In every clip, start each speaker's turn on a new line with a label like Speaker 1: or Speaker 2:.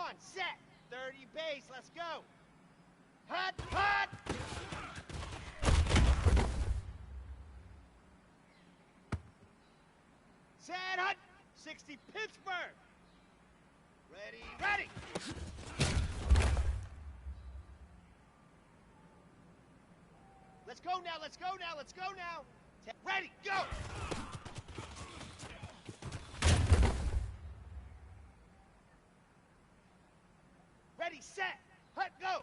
Speaker 1: on, set. 30 base, let's go. Hut, hut! Set, hut! 60 Pittsburgh! Ready, ready! Let's go now, let's go now, let's go now! Ready, go! Ready, set, hut, go!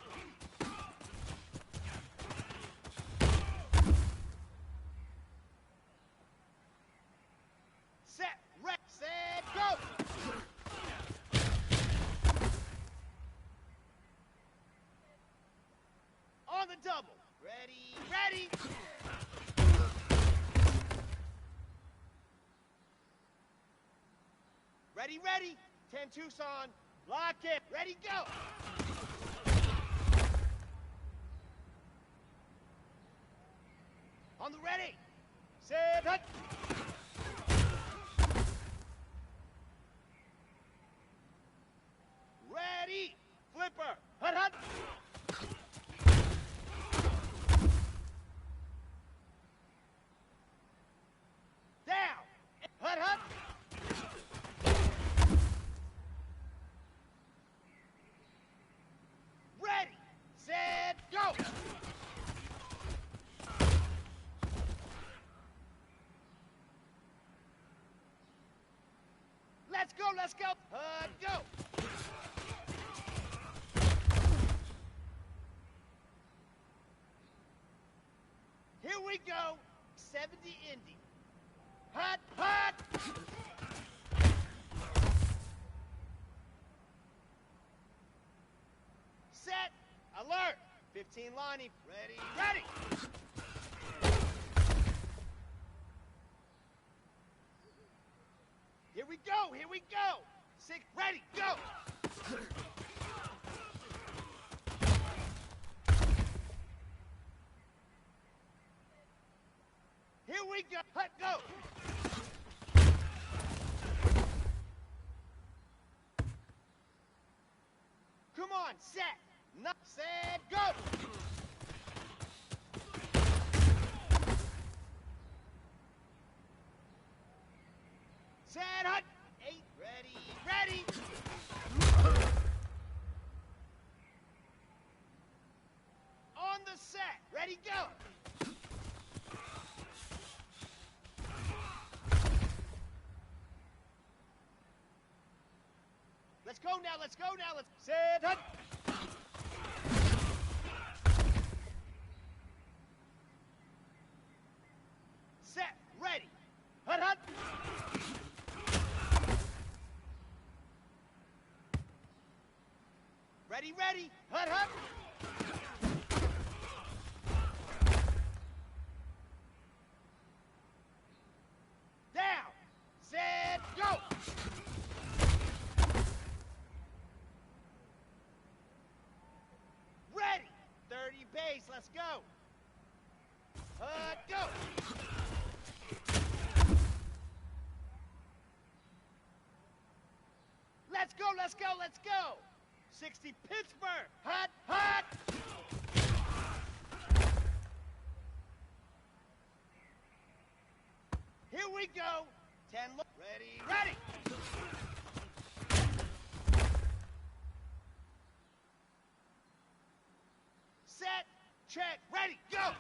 Speaker 1: Set, rep, set, go! On the double. Ready, ready! Ready, ready! 10 Tucson. Lock it. Ready, go! On the ready. Set, hut! Ready! Flipper! Hut, hut! Down! Hut, hut! Ready! Set, go! Let's go, let's go! Hut, go! Here we go! 70 Indy. Hut, hut! Set, alert! 15 Lonnie, ready, ready! Here we go, here we go! 6, ready, go! Here we go, hut, go! Come on, set! Not set, go! Set, hut! 8, ready, ready! On the set, ready, go! Let's go now, let's go now, let's set, hut! Set, ready, hut, hut! Ready, ready, hut, hut! Down, set, go! Ready, 30 base, let's go! Hut, go! Let's go, let's go, let's go! 60 Pittsburgh! Hut, hut! Here we go! 10, ready, ready! Set, check, ready, go!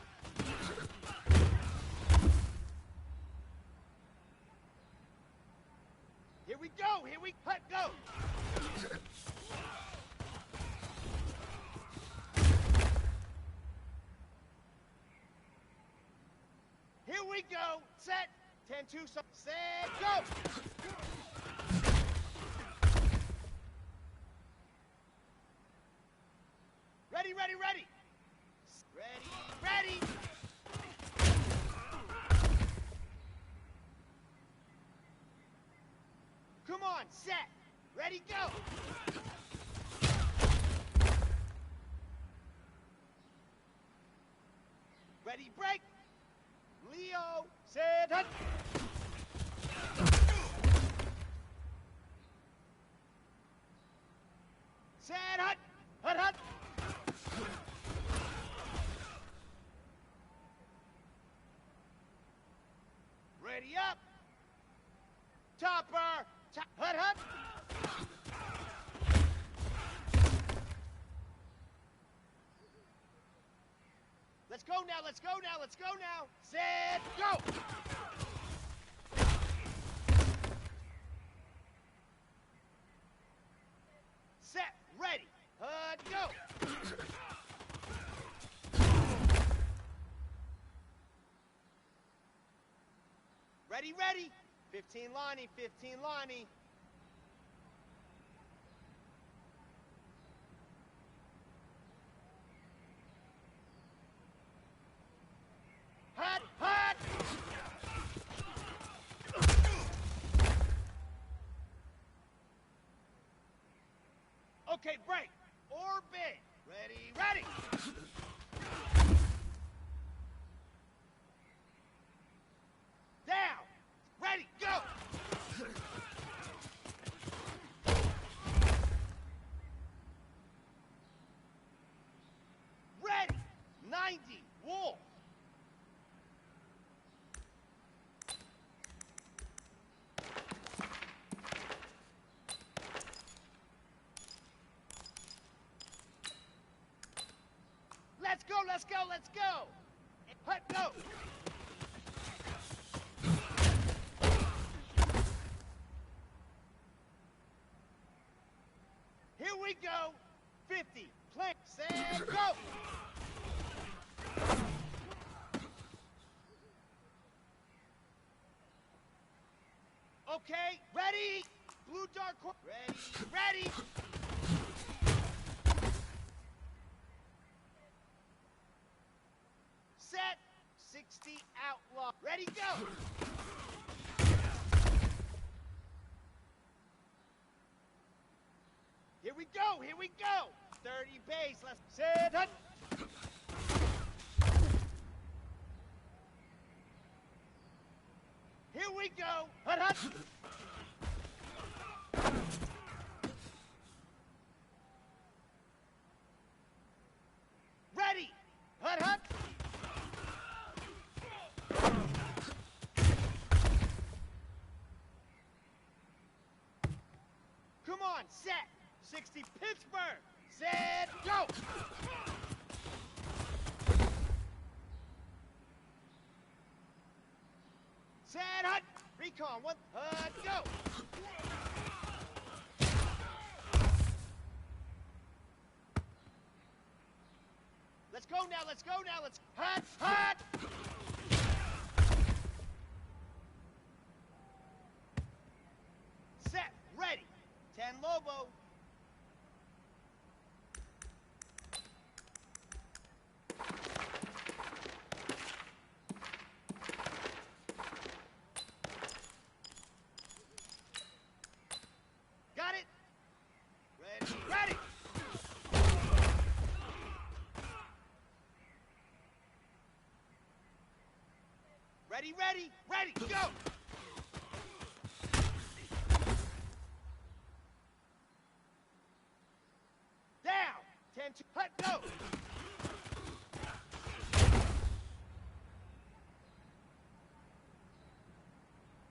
Speaker 1: Here we go, here we, hut, go! Here we go, set, 10 Tucson, set, go! Ready, ready, ready! Ready, ready! Come on, set, ready, go! Ready, break! Leo, set, hut! Set, hut! Hut, hut! Ready up! Topper! Hut, hut! Let's go now, let's go now, let's go now! Set, go! Set, ready, go! Ready, ready! 15 Lonnie, 15 Lonnie. Hut, hut! Okay, break. Orbit. Ready, ready. Down. Ready, go. Ready. 90. Wolf. Let's go, let's go, let's go! Hut, go! Here we go! 50, plank, set, go! Okay, ready! Blue dark horse, ready, ready! Set, 60 outlaw. Ready, go! Here we go, here we go! 30 base, let's set, hut! Here we go, hut, hut! Ready, hut, hut! Come on, set! 60 Pittsburgh! Set, go! Set, hut! Recon, one, hut, go! Let's go now, let's go now, let's... Hut, hut! Set, ready! 10 Lobo. Got it? Ready, ready! Ready, ready, ready, go! Down! 10 to hut, go!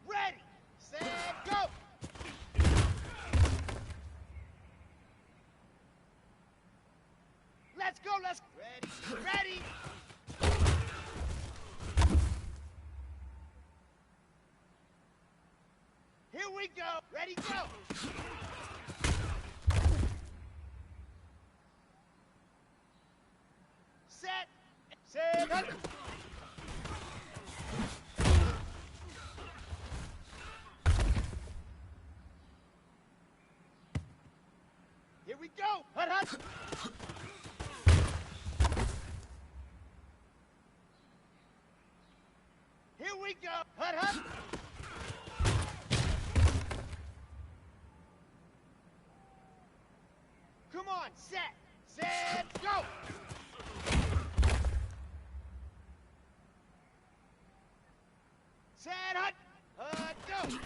Speaker 1: Ready, set, go! Let's go, let's... Ready, ready! Here we go! Ready, go! Set! Set! Hut. Here we go! Hut, hut! Here we go! Hut, hut! Come on, set! Set, go! Set, hut! Hut, go!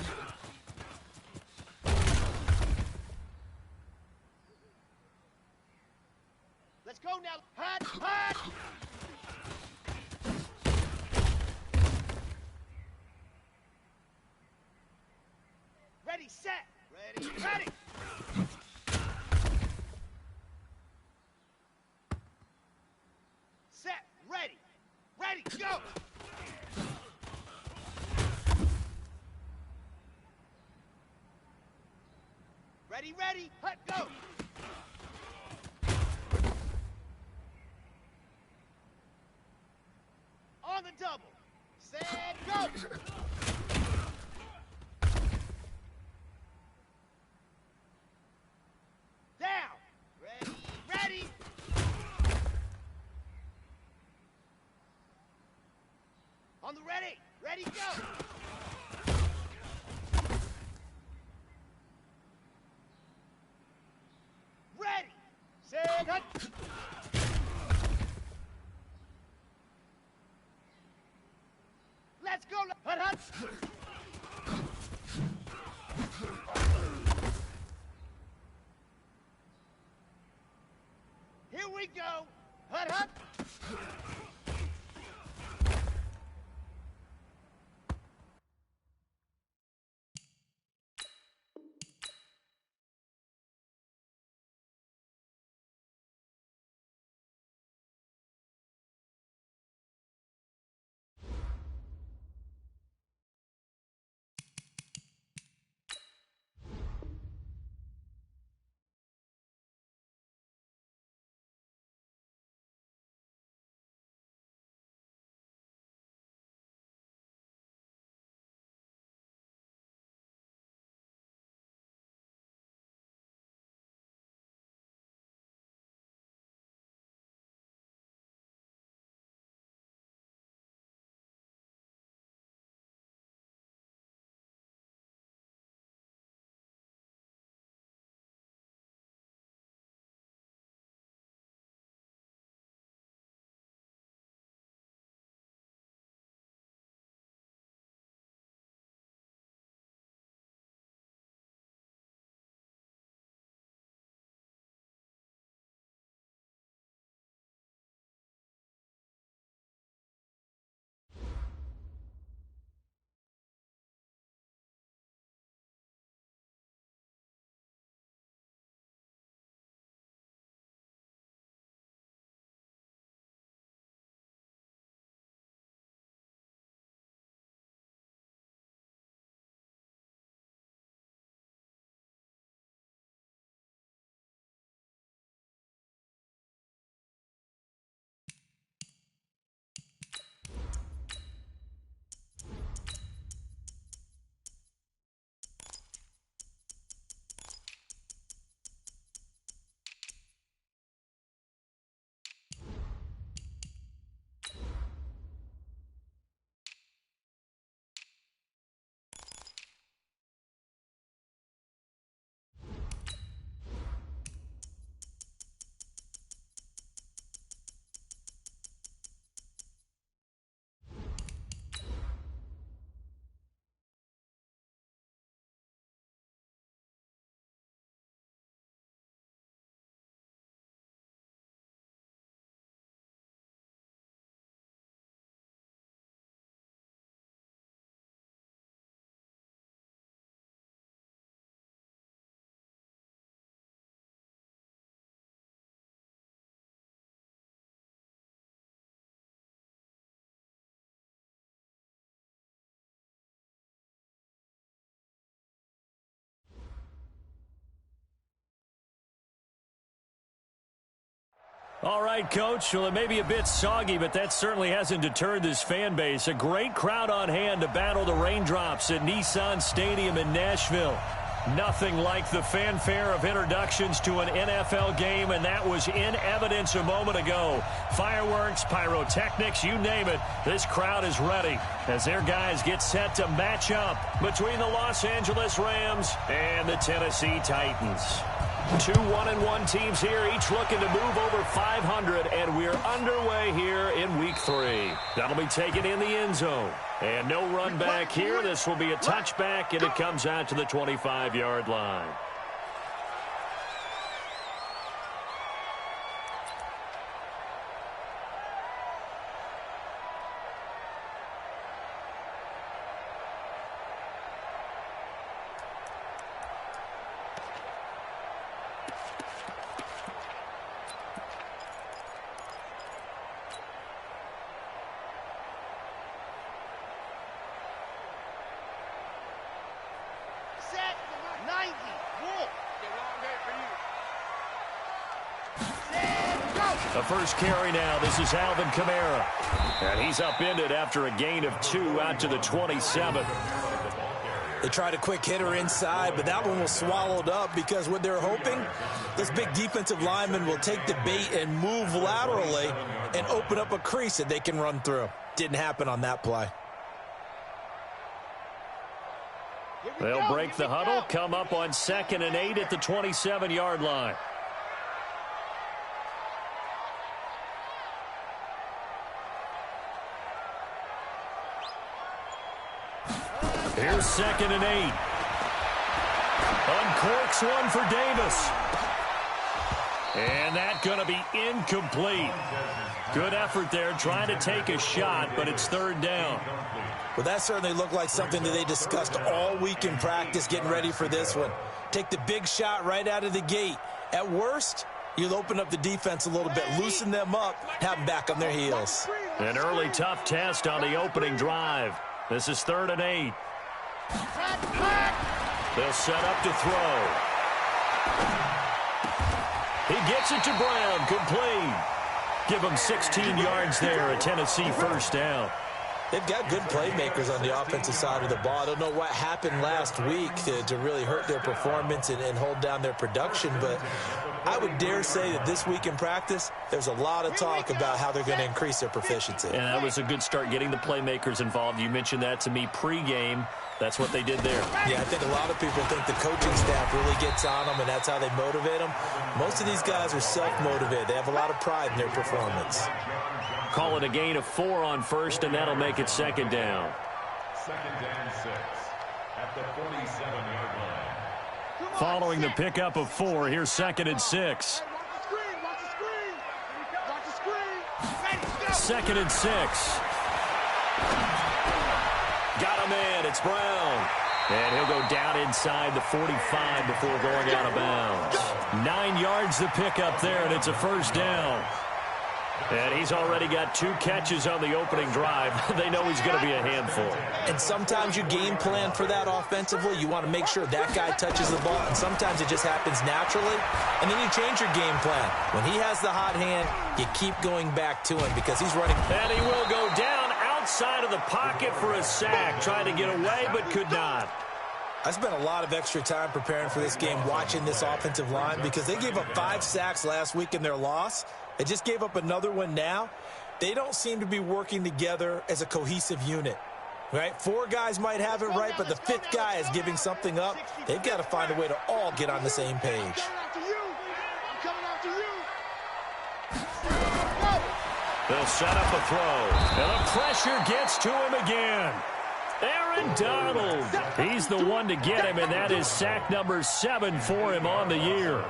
Speaker 1: Let's go now. Hut, hut. Ready, set. Ready, ready. Set, ready. Ready, go. Ready, ready, hut, go. On the double. Set, go. Down. Ready, ready. On the ready. Ready, go. Ready. Set, hut. Let's go. Hut, hut. Here we go. Hut, hut.
Speaker 2: All right, Coach. Well, it may be a bit soggy, but that certainly hasn't deterred this fan base. A great crowd on hand to battle the raindrops at Nissan Stadium in Nashville. Nothing like the fanfare of introductions to an NFL game, and that was in evidence a moment ago. Fireworks, pyrotechnics, you name it. This crowd is ready as their guys get set to match up between the Los Angeles Rams and the Tennessee Titans. Two 1-1 teams here, each looking to move over 500, and we're underway here in Week 3. That'll be taken in the end zone. And no run back here. This will be a touchback, and it comes out to the 25-yard line. The first carry now. This is Alvin Kamara. And he's upended after a gain of 2 out to the 27.
Speaker 3: They tried a quick hitter inside, but that one was swallowed up because what they're hoping, this big defensive lineman will take the bait and move laterally and open up a crease that they can run through. Didn't happen on that play.
Speaker 2: They'll break the huddle, come up on 2nd and 8 at the 27-yard line. Here's 2nd and 8. Uncorks one for Davis. And that's going to be incomplete. Good effort there, trying to take a shot, but it's 3rd down.
Speaker 3: Well, that certainly looked like something that they discussed all week in practice, getting ready for this one. Take the big shot right out of the gate. At worst, you'll open up the defense a little bit, loosen them up, have them back on their heels.
Speaker 2: An early tough test on the opening drive. This is 3rd and 8. They'll set up to throw. He gets it to Brown, complete. Give him 16 yards there, a Tennessee first down.
Speaker 3: They've got good playmakers on the offensive side of the ball. I don't know what happened last week to really hurt their performance and hold down their production, but I would dare say that this week in practice, there's a lot of talk about how they're going to increase their proficiency.
Speaker 2: And that was a good start, getting the playmakers involved. You mentioned that to me pregame. That's what they did there.
Speaker 3: Yeah, I think a lot of people think the coaching staff really gets on them, and that's how they motivate them. Most of these guys are self-motivated. They have a lot of pride in their performance.
Speaker 2: Call it a gain of 4 on 1st, and that'll make it 2nd down.
Speaker 4: 2nd and 6 at the 47-yard line.
Speaker 2: Following the pickup of 4, here's 2nd and 6. 2nd and 6. Got a man. It's Brown. And he'll go down inside the 45 before going out of bounds. 9 yards the pickup there, and it's a first down. And he's already got 2 catches on the opening drive. They know he's going to be a handful.
Speaker 3: And sometimes you game plan for that offensively. You want to make sure that guy touches the ball, and sometimes it just happens naturally. And then you change your game plan. When he has the hot hand, you keep going back to him because he's running.
Speaker 2: And he will go down outside of the pocket for a sack. Trying to get away, but could not.
Speaker 3: I spent a lot of extra time preparing for this game, watching this offensive line, because they gave up 5 sacks last week in their loss. They just gave up another one now. They don't seem to be working together as a cohesive unit, right? 4 guys might have it right, but the 5th guy is giving something up. They've got to find a way to all get on the same page.
Speaker 2: They'll set up a throw. And the pressure gets to him again. Aaron Donald. He's the one to get him, and that is sack number 7 for him on the year.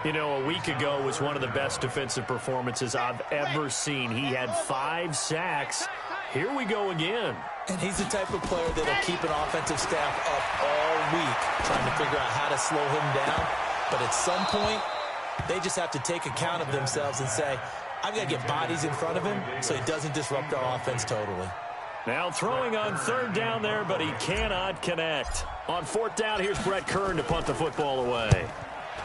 Speaker 2: You know, a week ago was one of the best defensive performances I've ever seen. He had 5 sacks. Here we go again.
Speaker 3: And he's the type of player that will keep an offensive staff up all week trying to figure out how to slow him down. But at some point, they just have to take account of themselves and say, I've got to get bodies in front of him so he doesn't disrupt our offense totally.
Speaker 2: Now throwing on 3rd down there, but he cannot connect. On 4th down, here's Brett Kern to punt the football away.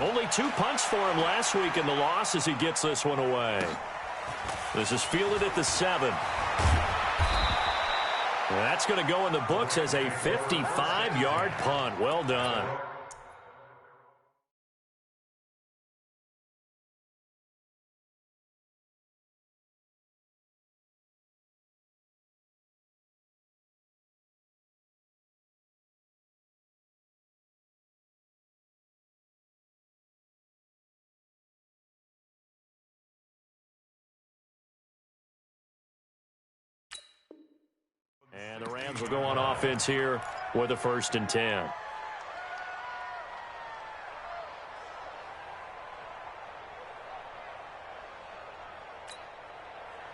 Speaker 2: Only 2 punts for him last week in the loss as he gets this one away. This is fielded at the 7. That's going to go in the books as a 55-yard punt. Well done. And the Rams will go on offense here with a 1st and 10.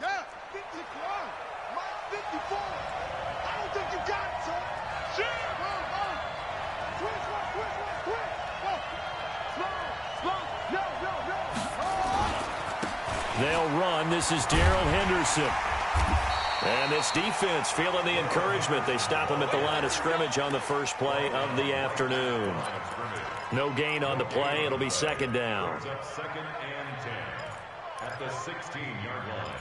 Speaker 1: Yeah, 51. My 54. I don't think you got it, son. Shit. Twist one, quick. Slow. No.
Speaker 2: They'll run. This is Darrell Henderson. And this defense feeling the encouragement. They stop him at the line of scrimmage on the first play of the afternoon. No gain on the play. It'll be 2nd down.
Speaker 4: 2nd and 10 at the 16-yard line.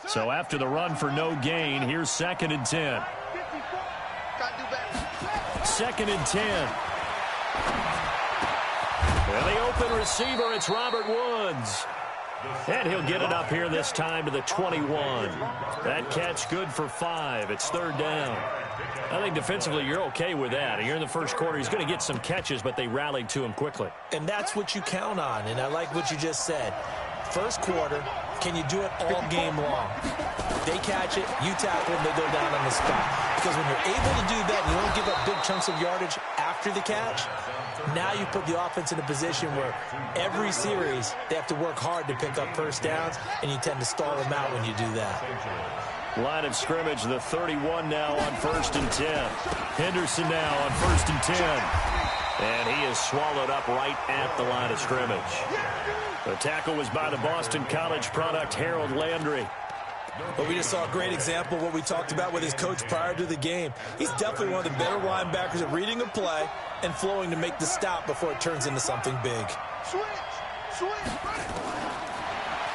Speaker 2: So after the run for no gain, here's 2nd and 10. 2nd and 10. And the open receiver, it's Robert Woods. And he'll get it up here this time to the 21. That catch good for 5. It's 3rd down. I think defensively you're okay with that. Here in the first quarter, he's going to get some catches, but they rallied to him quickly.
Speaker 3: And that's what you count on, and I like what you just said. First quarter, can you do it all game long? They catch it, you tackle them, they go down on the spot. Because when you're able to do that, and you don't give up big chunks of yardage after the catch, now you put the offense in a position where every series they have to work hard to pick up first downs, and you tend to stall them out when you do that.
Speaker 2: Line of scrimmage, the 31 now on 1st and 10. Henderson now on 1st and 10. And he is swallowed up right at the line of scrimmage. The tackle was by the Boston College product, Harold Landry.
Speaker 3: But we just saw a great example of what we talked about with his coach prior to the game. He's definitely one of the better linebackers at reading a play and flowing to make the stop before it turns into something big.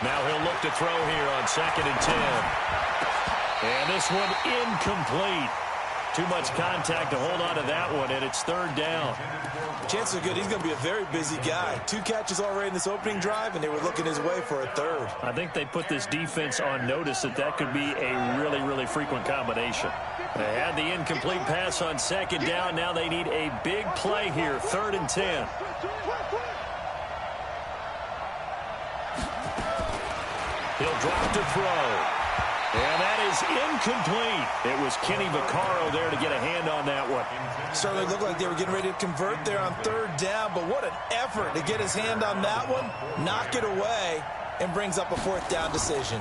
Speaker 2: Now he'll look to throw here on 2nd and 10. And this one incomplete. Too much contact to hold on to that one, and it's 3rd down.
Speaker 3: Chances are good he's going to be a very busy guy. 2 catches already in this opening drive, and they were looking his way for a 3rd.
Speaker 2: I think they put this defense on notice that could be a really, really frequent combination. They had the incomplete pass on 2nd down. Now they need a big play here, 3rd and 10. He'll drop to throw. And that is incomplete. It was Kenny Vaccaro there to get a hand on that one.
Speaker 3: Certainly looked like they were getting ready to convert there on 3rd down, but what an effort to get his hand on that one, knock it away, and brings up a 4th down decision.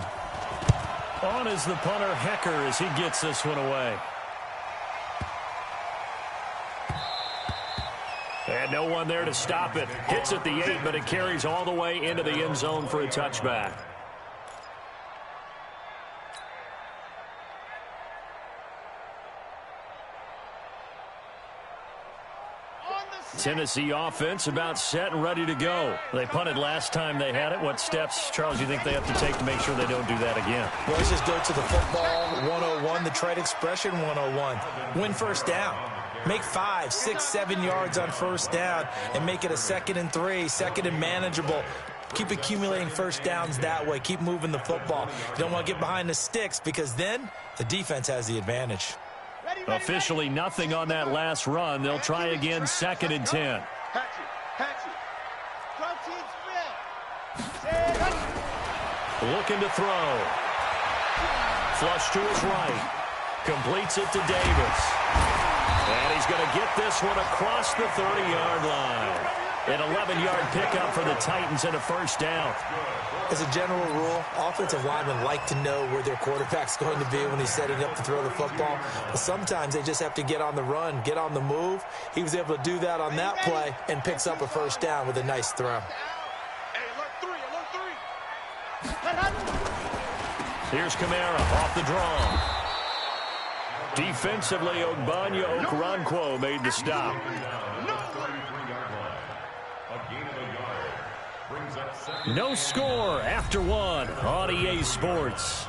Speaker 2: On is the punter, Hecker, as he gets this one away. And no one there to stop it. Hits at the 8, but it carries all the way into the end zone for a touchback. Tennessee offense about set and ready to go. They punted last time they had it. What steps, Charles, you think they have to take to make sure they don't do that again?
Speaker 3: Well, let's just go to the football 101, the trade expression 101. Win first down. Make 5, 6, 7 yards on first down and make it a 2nd and 3, 2nd and manageable. Keep accumulating first downs that way. Keep moving the football. You don't want to get behind the sticks because then the defense has the advantage.
Speaker 2: Officially nothing on that last run. They'll try again, 2nd and 10. Looking to throw. Flush to his right. Completes it to Davis. And he's going to get this one across the 30-yard line. An 11-yard pickup for the Titans and a first down.
Speaker 3: As a general rule, offensive linemen like to know where their quarterback's going to be when he's setting up to throw the football. But sometimes they just have to get on the run, get on the move. He was able to do that on that play and picks up a first down with a nice throw.
Speaker 2: Here's Kamara off the draw. Defensively, Ogbonnia Okoronkwo made the stop. No score after 1 on EA Sports.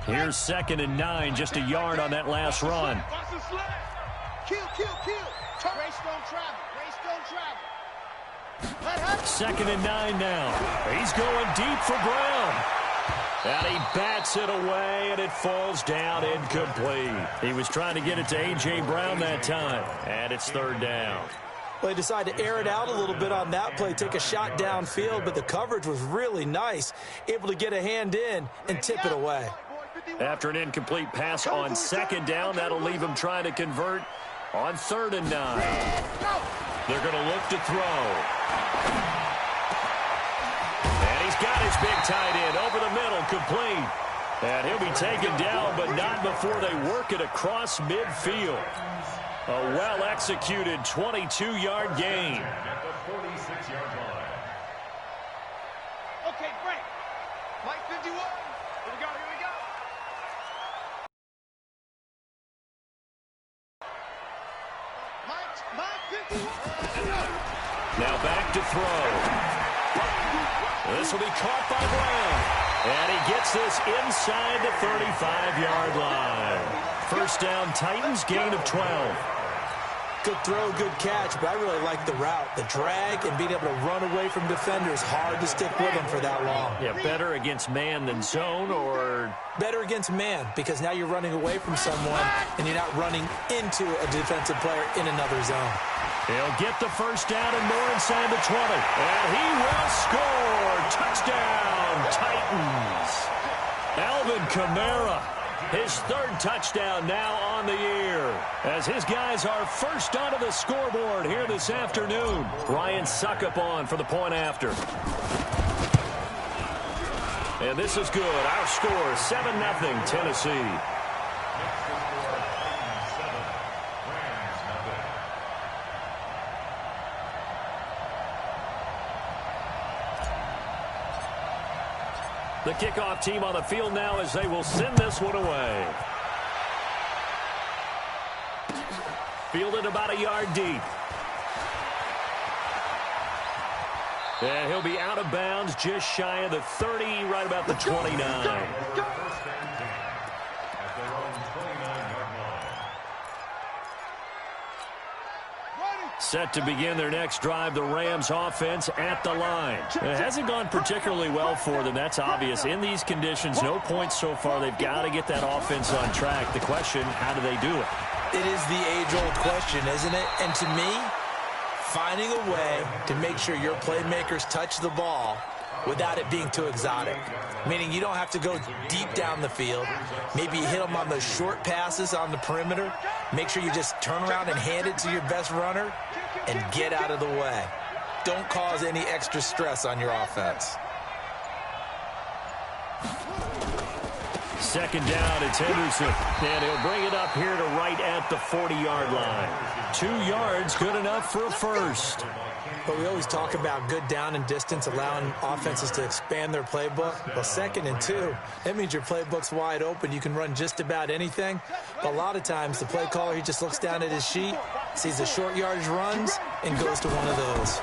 Speaker 2: Here's 2nd and 9, just a yard on that last run.
Speaker 1: Kill. Race don't travel.
Speaker 2: 2nd and 9 now. He's going deep for Brown. And he bats it away, and it falls down incomplete. He was trying to get it to A.J. Brown that time, and it's 3rd down.
Speaker 3: Well, they decided to air it out a little bit on that play, take a shot downfield, but the coverage was really nice, able to get a hand in and tip it away.
Speaker 2: After an incomplete pass on 2nd down, that'll leave him trying to convert on 3rd and 9. They're going to look to throw. And he's got his big tight end over the middle, complete. And he'll be taken down, but not before they work it across midfield. A well-executed 22-yard gain.
Speaker 4: At the 46-yard line.
Speaker 1: Okay, break. Mike 51. Here we go.
Speaker 2: Now back to throw. This will be caught by Brown. And he gets this inside the 35-yard line. First down, Titans, gain of 12.
Speaker 3: Good throw, good catch, but I really like the route. The drag and being able to run away from defenders, hard to stick with them for that long.
Speaker 2: Yeah, better against man than zone, or
Speaker 3: better against man, because now you're running away from someone and you're not running into a defensive player in another zone.
Speaker 2: He'll get the first down and more inside the 20. And he will score. Touchdown, Titans. Alvin Kamara, his third touchdown now on the year, as his guys are first onto the scoreboard here this afternoon. Ryan Suckup on for the point after. And this is good. Our score, 7-0 Tennessee. The kickoff team on the field now as they will send this one away. Fielded about a yard deep. And he'll be out of bounds just shy of the 30, right about the 29. Set to begin their next drive, the Rams offense at the line. It hasn't gone particularly well for them. That's obvious. In these conditions, no points so far. They've got to get that offense on track. The question, how do they do it?
Speaker 3: It is the age-old question, isn't it? And to me, finding a way to make sure your playmakers touch the ball without it being too exotic. Meaning you don't have to go deep down the field. Maybe you hit them on those short passes on the perimeter. Make sure you just turn around and hand it to your best runner and get out of the way. Don't cause any extra stress on your offense.
Speaker 2: Second down, it's Henderson. And he'll bring it up here to right at the 40-yard line. 2 yards, good enough for a first.
Speaker 3: But we always talk about good down and distance, allowing offenses to expand their playbook. Well, 2nd and 2, that means your playbook's wide open. You can run just about anything. But a lot of times, the play caller, he just looks down at his sheet, sees the short yardage runs, and goes to one of those.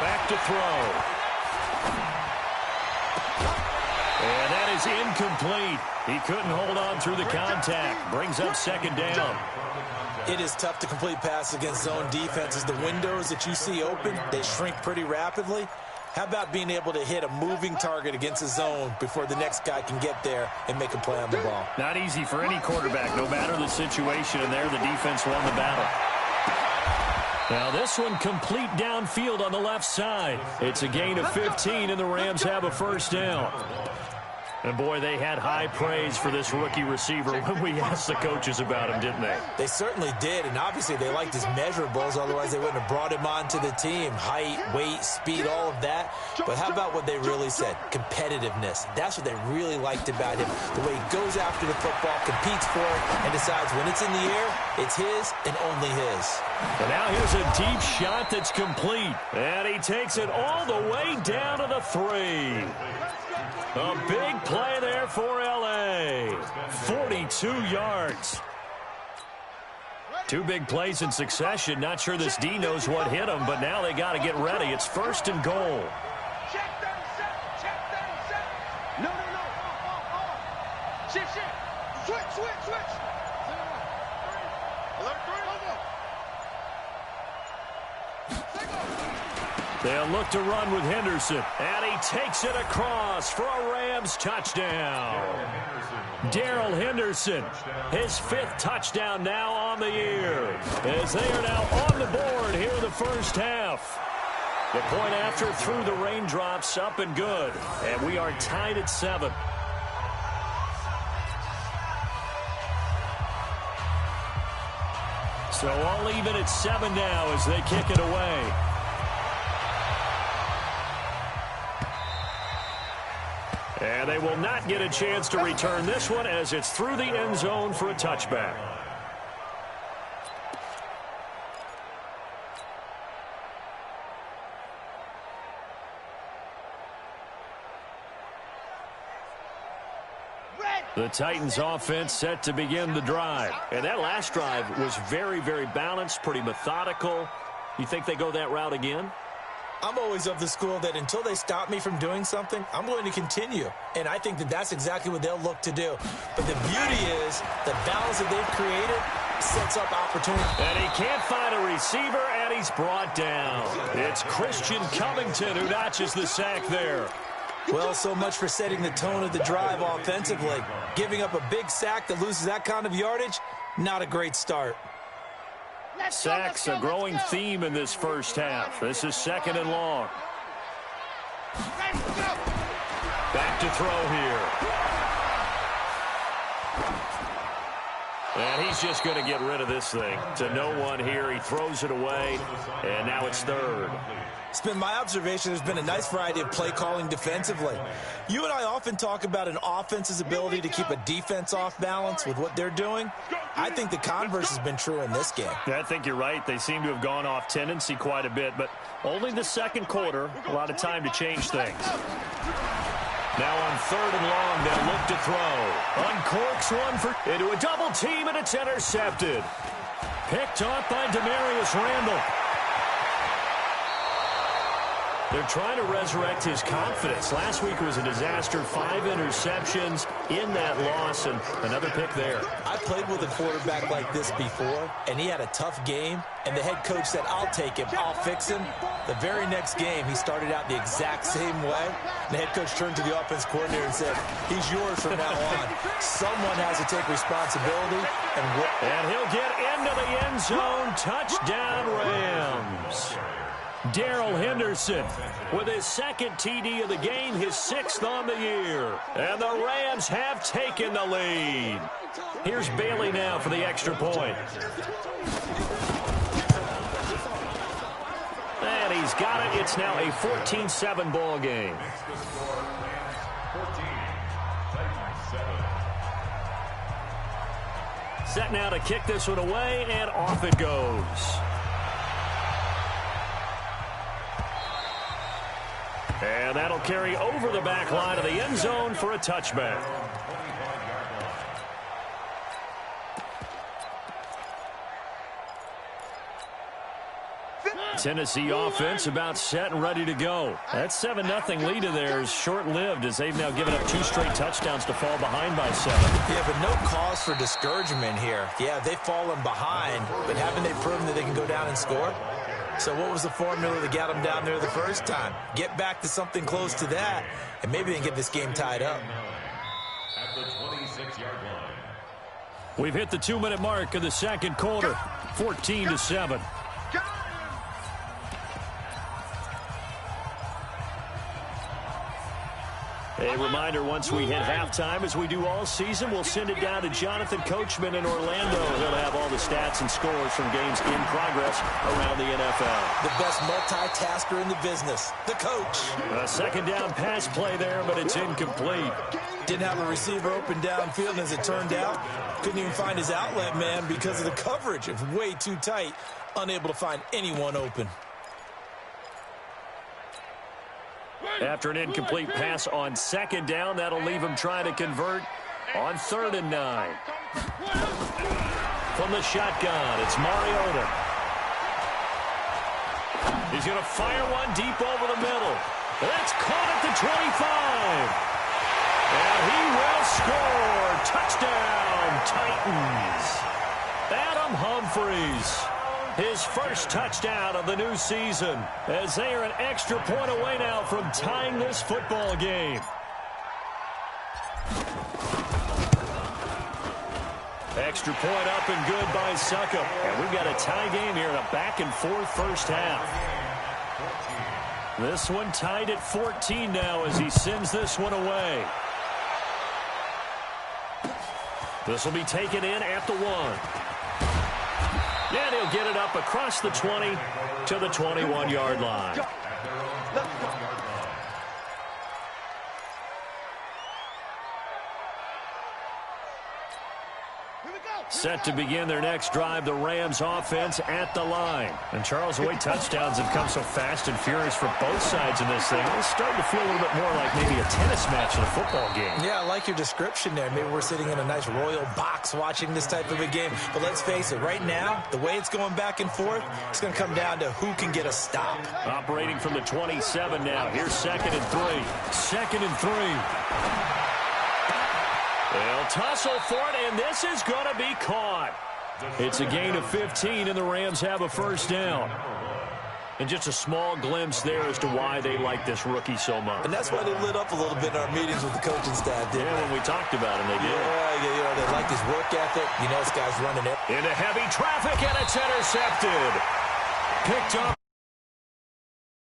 Speaker 2: Back to throw. And that is incomplete. He couldn't hold on through the contact. Brings up second down.
Speaker 3: It is tough to complete passes against zone defenses. The windows that you see open, they shrink pretty rapidly. How about being able to hit a moving target against a zone before the next guy can get there and make a play on the ball?
Speaker 2: Not easy for any quarterback, no matter the situation, and there the defense won the battle. Now this one complete downfield on the left side. It's a gain of 15, and the Rams have a first down. And, boy, they had high praise for this rookie receiver when we asked the coaches about him, didn't they?
Speaker 3: They certainly did, and obviously they liked his measurables. Otherwise, they wouldn't have brought him onto the team. Height, weight, speed, all of that. But how about what they really said? Competitiveness. That's what they really liked about him. The way he goes after the football, competes for it, and decides when it's in the air, it's his and only his.
Speaker 2: And now here's a deep shot that's complete. And he takes it all the way down to the 3. A big play there for L.A. 42 yards. 2 big plays in succession. Not sure this D knows what hit him, but now they got to get ready. It's 1st and goal.
Speaker 1: Check 37. No. Shit. Switch. 11-3.
Speaker 2: They'll look to run with Henderson. And he takes it across for a Rams touchdown. Darrell Henderson, his 5th touchdown now on the year, as they are now on the board here in the first half. The point after through the raindrops, up and good. And we are tied at 7. So all even at 7 now as they kick it away. And they will not get a chance to return this one as it's through the end zone for a touchback.
Speaker 1: Red
Speaker 2: The Titans offense set to begin the drive. And that last drive was very, very balanced, pretty methodical. You think they go that route again?
Speaker 3: I'm always of the school that until they stop me from doing something, I'm going to continue. And I think that that's exactly what they'll look to do. But the beauty is the balance that they've created sets up opportunity.
Speaker 2: And he can't find a receiver, and he's brought down. It's Christian Covington who notches the sack there.
Speaker 3: Well, so much for setting the tone of the drive offensively. Giving up a big sack that loses that kind of yardage, not a great start.
Speaker 2: Sacks, a growing theme in this first half. This is 2nd and long. Back to throw here. And he's just going to get rid of this thing. To no one here. He throws it away, and now it's 3rd.
Speaker 3: It's been my observation there's been a nice variety of play calling defensively. You and I often talk about an offense's ability to keep a defense off balance with what they're doing. I think the converse has been true in this game.
Speaker 2: Yeah, I think you're right. They seem to have gone off tendency quite a bit, but only the 2nd quarter, a lot of time to change things. Now on 3rd and long, they'll look to throw. Uncorks one into a double team, and it's intercepted. Picked off by Demarius Randall. They're trying to resurrect his confidence. Last week was a disaster. 5 interceptions in that loss, and another pick there.
Speaker 3: I played with a quarterback like this before, and he had a tough game, and the head coach said, I'll take him, I'll fix him. The very next game, he started out the exact same way. The head coach turned to the offense coordinator and said, he's yours from now on. Someone has to take responsibility.
Speaker 2: And he'll get into the end zone. Touchdown, Rams. Darrell Henderson with his 2nd TD of the game, his 6th on the year. And the Rams have taken the lead. Here's Bailey now for the extra point. And he's got it. It's now a 14-7 ball game. Set now to kick this one away, and off it goes. And that'll carry over the back line of the end zone for a touchback. Tennessee offense about set and ready to go. That 7-0 lead of theirs short-lived as they've now given up 2 straight touchdowns to fall behind by 7.
Speaker 3: Yeah, but no cause for discouragement here. Yeah, they've fallen behind, but haven't they proven that they can go down and score? So what was the formula that got them down there the first time? Get back to something close to that, and maybe they can get this game tied up.
Speaker 4: At the 26-yard line.
Speaker 2: We've hit the 2-minute mark of the 2nd quarter, 14-7. A reminder, once we hit halftime, as we do all season, we'll send it down to Jonathan Coachman in Orlando. He'll have all the stats and scores from games in progress around the NFL.
Speaker 3: The best multitasker in the business, the coach.
Speaker 2: A 2nd down pass play there, but it's incomplete.
Speaker 3: Didn't have a receiver open downfield, and as it turned out, couldn't even find his outlet man because of the coverage. It was way too tight, unable to find anyone open.
Speaker 2: After an incomplete pass on 2nd down, that'll leave him trying to convert on 3rd and 9. From the shotgun, it's Mariota. He's going to fire one deep over the middle. That's caught at the 25. And he will score. Touchdown, Titans. Adam Humphries. His first touchdown of the new season, as they are an extra point away now from tying this football game. Extra point up and good by Succop. And we've got a tie game here in a back-and-forth first half. This one tied at 14 now as he sends this one away. This will be taken in at the 1. And he'll get it up across the 20 to the 21-yard line. Set to begin their next drive, the Rams offense at the line. And Charles, the way touchdowns have come so fast and furious for both sides in this thing, it's starting to feel a little bit more like maybe a tennis match in a football game.
Speaker 3: Yeah, I like your description there. Maybe we're sitting in a nice royal box watching this type of a game. But let's face it, right now, the way it's going back and forth, it's going to come down to who can get a stop.
Speaker 2: Operating from the 27 now. Here's 2nd and 3. 2nd and 3. They'll tussle for it, and this is going to be caught. It's a gain of 15, and the Rams have a first down. And just a small glimpse there as to why they like this rookie so much.
Speaker 3: And that's why they lit up a little bit in our meetings with the coaching staff, didn't they?
Speaker 2: When we talked about him, they did.
Speaker 3: Yeah, they like his work ethic. You know, this guy's running it.
Speaker 2: Into heavy traffic, and it's intercepted. Picked up.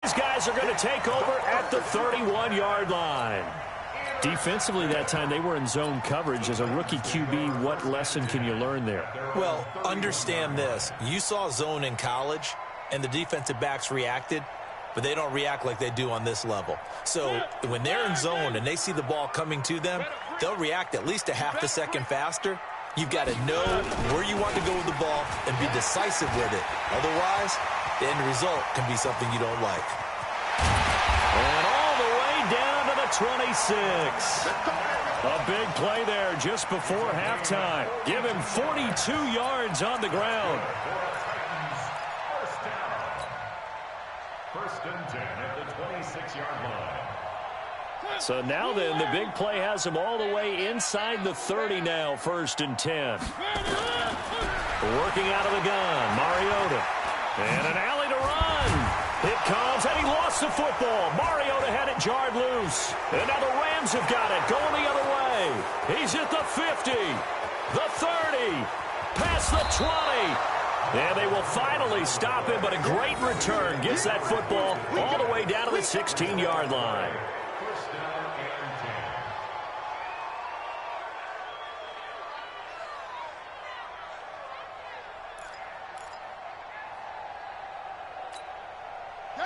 Speaker 2: These guys are going to take over at the 31-yard line. Defensively that time, they were in zone coverage. As a rookie QB, what lesson can you learn there?
Speaker 3: Well, understand this. You saw zone in college, and the defensive backs reacted, but they don't react like they do on this level. So when they're in zone and they see the ball coming to them, they'll react at least a half a second faster. You've got to know where you want to go with the ball and be decisive with it. Otherwise, the end result can be something you don't like.
Speaker 2: And all the way down to the 26. A big play there just before halftime. Give him 42 yards on the ground.
Speaker 4: First and 10 at the 26-yard line.
Speaker 2: So now then, the big play has him all the way inside the 30 now, 1st and 10. Working out of the gun, Mariota. And an alley to run. It comes, and he lost the football. Mariota had it jarred loose. And now the Rams have got it, going the other way. He's at the 50, the 30, past the 20. And they will finally stop him, but a great return. Gets that football all the way down to the 16-yard line.
Speaker 4: First down and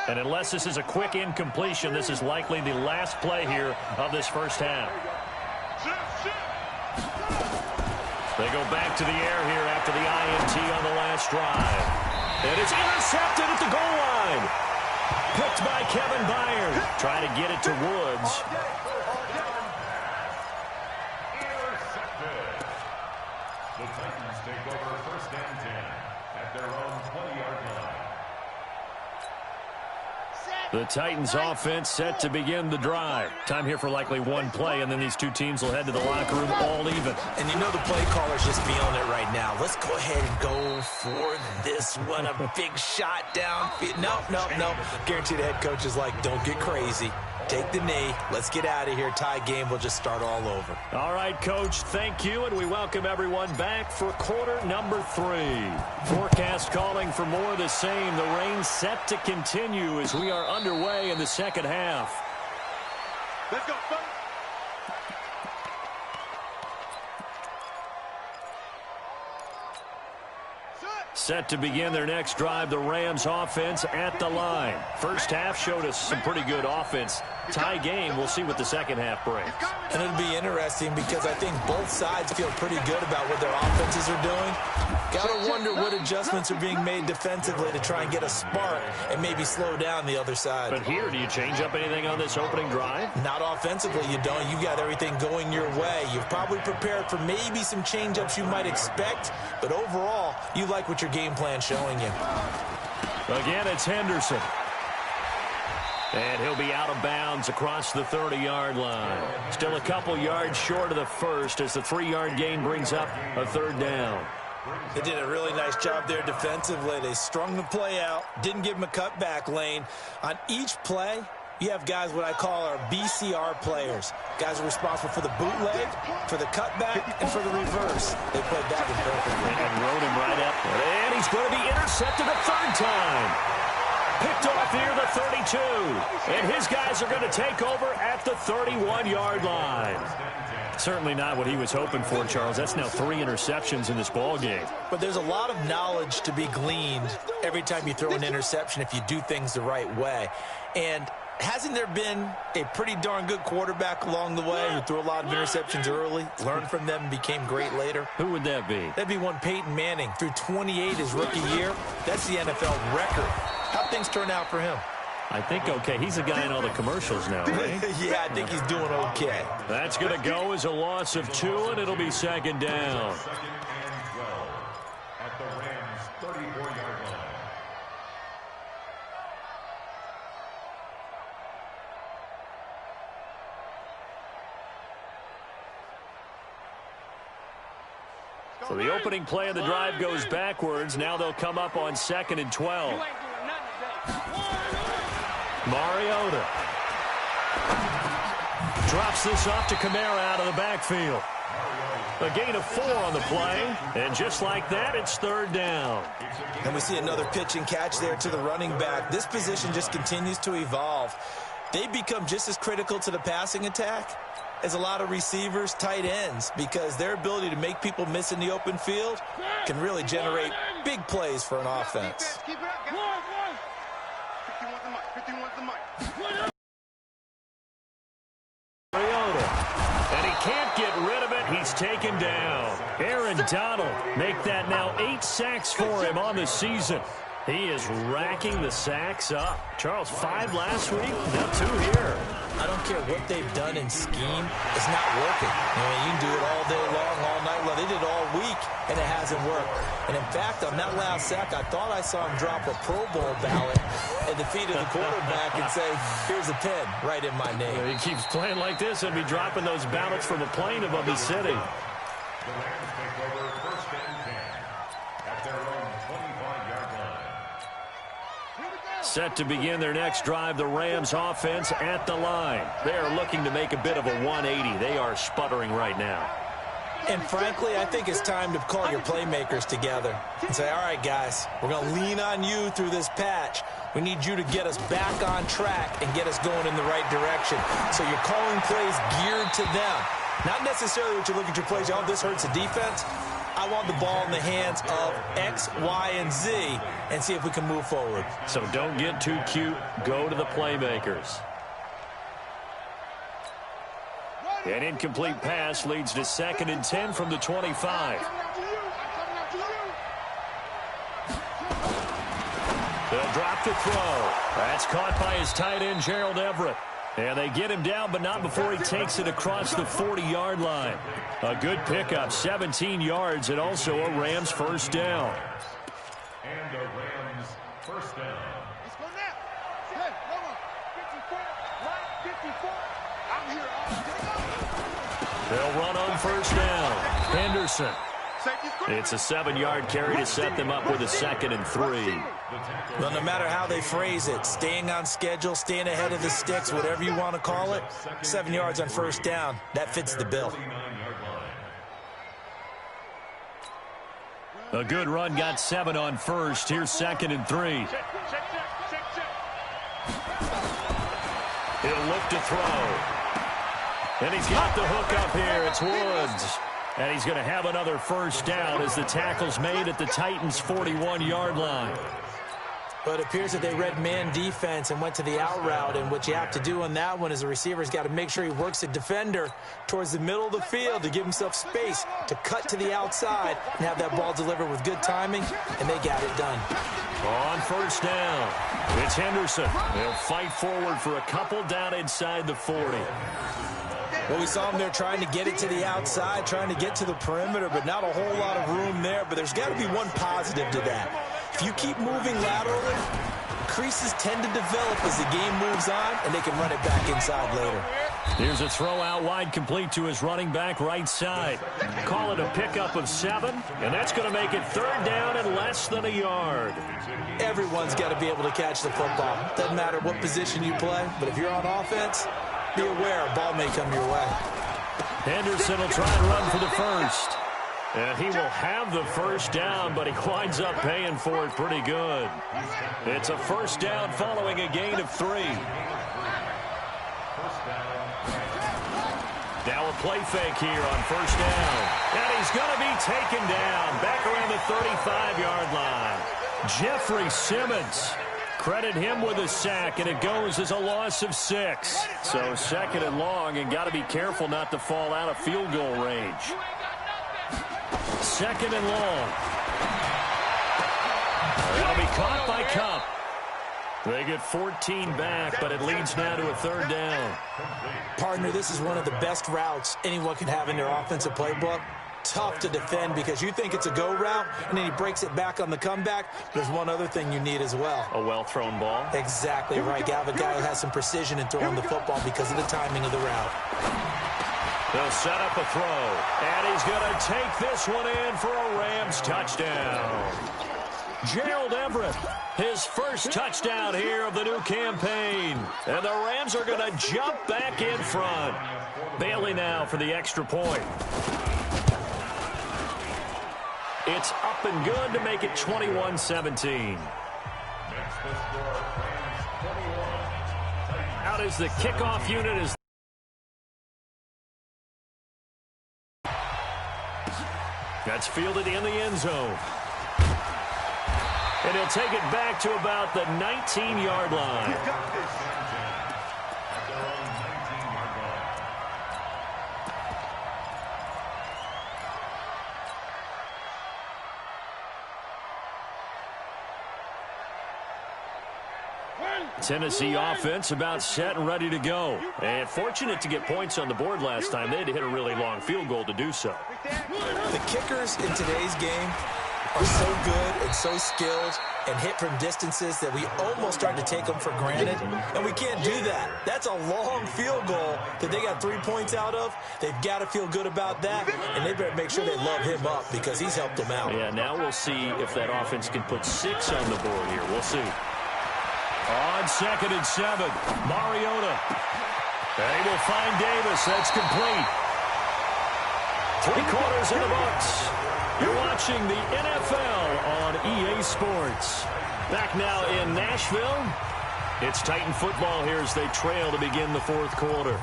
Speaker 4: 10.
Speaker 2: And unless this is a quick incompletion, this is likely the last play here of this first half. They go back to the air here after the INT on the last drive. And it's intercepted at the goal line. Picked by Kevin Byard. Trying to get it to Woods.
Speaker 4: Intercepted. The Titans take over 1st and 10 at their own 20-yard line.
Speaker 2: The Titans offense set to begin the drive. Time here for likely one play, and then these two teams will head to the locker room all even.
Speaker 3: And you know the play caller's just feeling it right now. Let's go ahead and go for this one. A big shot downfield. No. Guarantee the head coach is like, don't get crazy. Take the knee. Let's get out of here. Tie game. We'll just start all over.
Speaker 2: All right, Coach, thank you, and we welcome everyone back for quarter number 3. Forecast calling for more of the same. The rain set to continue as we are underway in the second half.
Speaker 1: Let's go, fellas.
Speaker 2: Set to begin their next drive, the Rams offense at the line. First half showed us some pretty good offense. Tie game, we'll see what the second half brings.
Speaker 3: And it'll be interesting because I think both sides feel pretty good about what their offenses are doing. Got to wonder what adjustments are being made defensively to try and get a spark and maybe slow down the other side.
Speaker 2: But here, do you change up anything on this opening drive?
Speaker 3: Not offensively, you don't. You got everything going your way. You've probably prepared for maybe some change-ups you might expect, but overall, you like what your game plan showing you.
Speaker 2: Again, it's Henderson. And he'll be out of bounds across the 30-yard line. Still a couple yards short of the first as the 3-yard gain brings up a 3rd down.
Speaker 3: They did a really nice job there defensively. They strung the play out, didn't give him a cutback lane. On each play, you have guys what I call our BCR players. Guys are responsible for the bootleg, for the cutback, and for the reverse. They played that one perfectly.
Speaker 2: And rode him right up. And he's going to be intercepted a 3rd time. Picked off here the 32. And his guys are going to take over at the 31-yard line. Certainly not what he was hoping for, Charles. That's now 3 interceptions in this ball game.
Speaker 3: But there's a lot of knowledge to be gleaned every time you throw an interception if you do things the right way. And hasn't there been a pretty darn good quarterback along the way who threw a lot of interceptions early, learned from them, and became great later?
Speaker 2: Who would that be?
Speaker 3: That'd be one Peyton Manning. Threw 28 his rookie year. That's the NFL record. How'd things turn out for him?
Speaker 2: I think okay. He's a guy in all the commercials now, right?
Speaker 3: Yeah, I think he's doing okay.
Speaker 2: That's going to go as a loss of 2, and it'll be second down.
Speaker 4: Second and 12 at the Rams' 34-yard line.
Speaker 2: So the opening play of the drive goes backwards. Now they'll come up on 2nd and 12. Mariota drops this off to Kamara out of the backfield. A gain of 4 on the play, and just like that, it's 3rd down.
Speaker 3: And we see another pitch and catch there to the running back. This position just continues to evolve. They become just as critical to the passing attack as a lot of receivers, tight ends, because their ability to make people miss in the open field can really generate big plays for an offense.
Speaker 1: Keep it up, guys. 51's the mic. 51's the mic.
Speaker 2: Mariota, and he can't get rid of it. He's taken down. Aaron Donald make that now 8 sacks for him on the season. He is racking the sacks up. Charles, 5 last week, now 2 here.
Speaker 3: I don't care what they've done in scheme. It's not working. I mean, you can do it all day long, all night long. They did it all week, and it hasn't worked. And in fact, on that last sack, I thought I saw him drop a Pro Bowl ballot at the feet of the quarterback and say, here's a pen right in my name.
Speaker 2: He keeps playing like this and be dropping those ballots from a plane above the city.
Speaker 4: The Rams take over 1st and 10 at their own 25-yard line.
Speaker 2: Set to begin their next drive, the Rams offense at the line. They are looking to make a bit of a 180. They are sputtering right now.
Speaker 3: And frankly, I think it's time to call your playmakers together and say, all right, guys, we're going to lean on you through this patch. We need you to get us back on track and get us going in the right direction. So you're calling plays geared to them. Not necessarily what you look at your plays, oh, this hurts the defense. I want the ball in the hands of X, Y, and Z and see if we can move forward.
Speaker 2: So don't get too cute. Go to the playmakers. An incomplete pass leads to 2nd and 10 from the 25. They'll drop the throw. That's caught by his tight end, Gerald Everett. And they get him down, but not before he takes it across the 40-yard line. A good pickup, 17 yards, and also a Rams first down.
Speaker 4: And a Rams first down.
Speaker 1: Let's go now. Hey, hold on. 54, line 54. I'm here all day.
Speaker 2: They'll run on first down. Henderson. It's a 7-yard carry to set them up with a 2nd and 3.
Speaker 3: Well, no matter how they phrase it, staying on schedule, staying ahead of the sticks, whatever you want to call it, 7 yards on first down, that fits the bill.
Speaker 2: A good run got 7 on first. Here's 2nd and 3. He'll look to throw. And he's got the hook up here. It's Woods. And he's going to have another first down as the tackle's made at the Titans' 41-yard line.
Speaker 3: But it appears that they read man defense and went to the out route. And what you have to do on that one is the receiver's got to make sure he works the defender towards the middle of the field to give himself space to cut to the outside and have that ball delivered with good timing, and they got it done.
Speaker 2: On first down, it's Henderson. They'll fight forward for a couple down inside the 40.
Speaker 3: Well, we saw him there trying to get it to the outside, trying to get to the perimeter, but not a whole lot of room there. But there's got to be one positive to that. If you keep moving laterally, creases tend to develop as the game moves on, and they can run it back inside later.
Speaker 2: Here's a throw out wide, complete to his running back right side. Call it a pickup of 7, and that's going to make it 3rd down and less than a yard.
Speaker 3: Everyone's got to be able to catch the football. Doesn't matter what position you play, but if you're on offense, be aware a ball may come your way.
Speaker 2: Henderson will try and run for the first. And he will have the first down, but he winds up paying for it pretty good. It's a first down following a gain of 3. Now a play fake here on first down. And he's going to be taken down back around the 35-yard line. Jeffrey Simmons Credit him with a sack, and it goes as a loss of 6. So second and long, and got to be careful not to fall out of field goal range. Second and long. That'll be caught by Kupp. They get 14 back, but it leads now to a third down.
Speaker 3: Partner, this is one of the best routes anyone can have in their offensive playbook. Tough to defend because you think it's a go route, and then he breaks it back on the comeback. There's one other thing you need as well.
Speaker 2: A well-thrown ball?
Speaker 3: Exactly right. You have a guy who has some precision in throwing the football because of the timing of the route.
Speaker 2: They'll set up a throw, and he's going to take this one in for a Rams touchdown. Gerald Everett, his first touchdown here of the new campaign. And the Rams are going to jump back in front. Bailey now for the extra point. It's up and good to make it 21-17. Out is the kickoff unit as that's fielded in the end zone. And he'll take it back to about the 19-yard line. Tennessee offense about set and ready to go. And fortunate to get points on the board last time. They had to hit a really long field goal to do so.
Speaker 3: The kickers in today's game are so good and so skilled and hit from distances that we almost start to take them for granted, and we can't do that. That's a long field goal that they got 3 points out of. They've got to feel good about that, and they better make sure they love him up because he's helped them out.
Speaker 2: Yeah, now we'll see if that offense can put 6 on the board here. We'll see. On 2nd and 7, Mariota. They will find Davis. That's complete. 3 quarters in the books. You're watching the NFL on EA Sports. Back now in Nashville. It's Titan football here as they trail to begin the 4th quarter.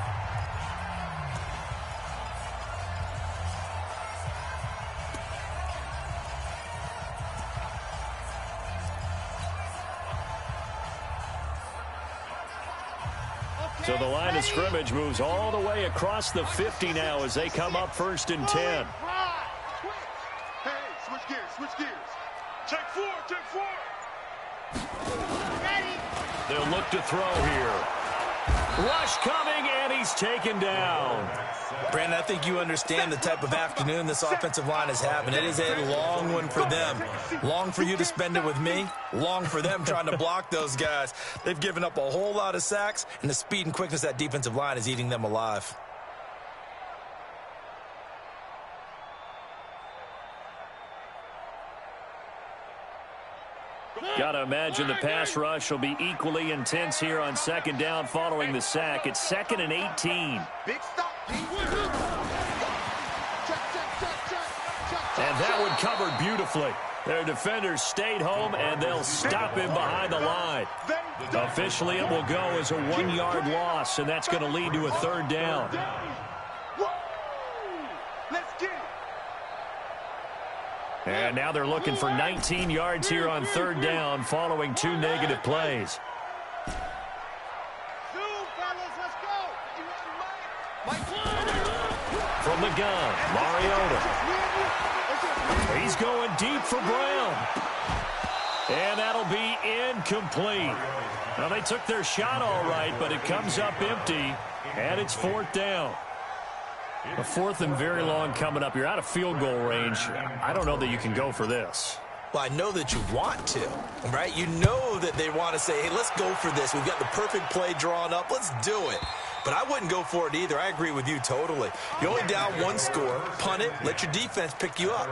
Speaker 2: So the line of scrimmage moves all the way across the 50 now as they come up 1st and 10.
Speaker 1: Hey, switch gears, switch gears. Check 4, check 4.
Speaker 2: They'll look to throw here. Rush coming, and he's taken down.
Speaker 3: Brandon, I think you understand the type of afternoon this offensive line is having. It is a long one for them. Long for you to spend it with me. Long for them trying to block those guys. They've given up a whole lot of sacks, and the speed and quickness of that defensive line is eating them alive.
Speaker 2: Got to imagine the pass rush will be equally intense here on 2nd down following the sack. It's 2nd and 18.
Speaker 1: Big stop.
Speaker 2: And that one covered beautifully. Their defenders stayed home, and they'll stop him behind the line. Officially, it will go as a 1-yard loss, and that's going to lead to a 3rd down.
Speaker 1: Let's get it.
Speaker 2: And now they're looking for 19 yards here on 3rd down following 2 negative plays. From the gun, Mariota. He's going deep for Brown. And that'll be incomplete. Now, they took their shot all right, but it comes up empty, and it's 4th down. A 4th and very long coming up. You're out of field goal range. I don't know that you can go for this.
Speaker 3: Well, I know that you want to, right? You know that they want to say, hey, let's go for this. We've got the perfect play drawn up. Let's do it. But I wouldn't go for it either. I agree with you totally. You're only down 1 score. Punt it. Let your defense pick you up.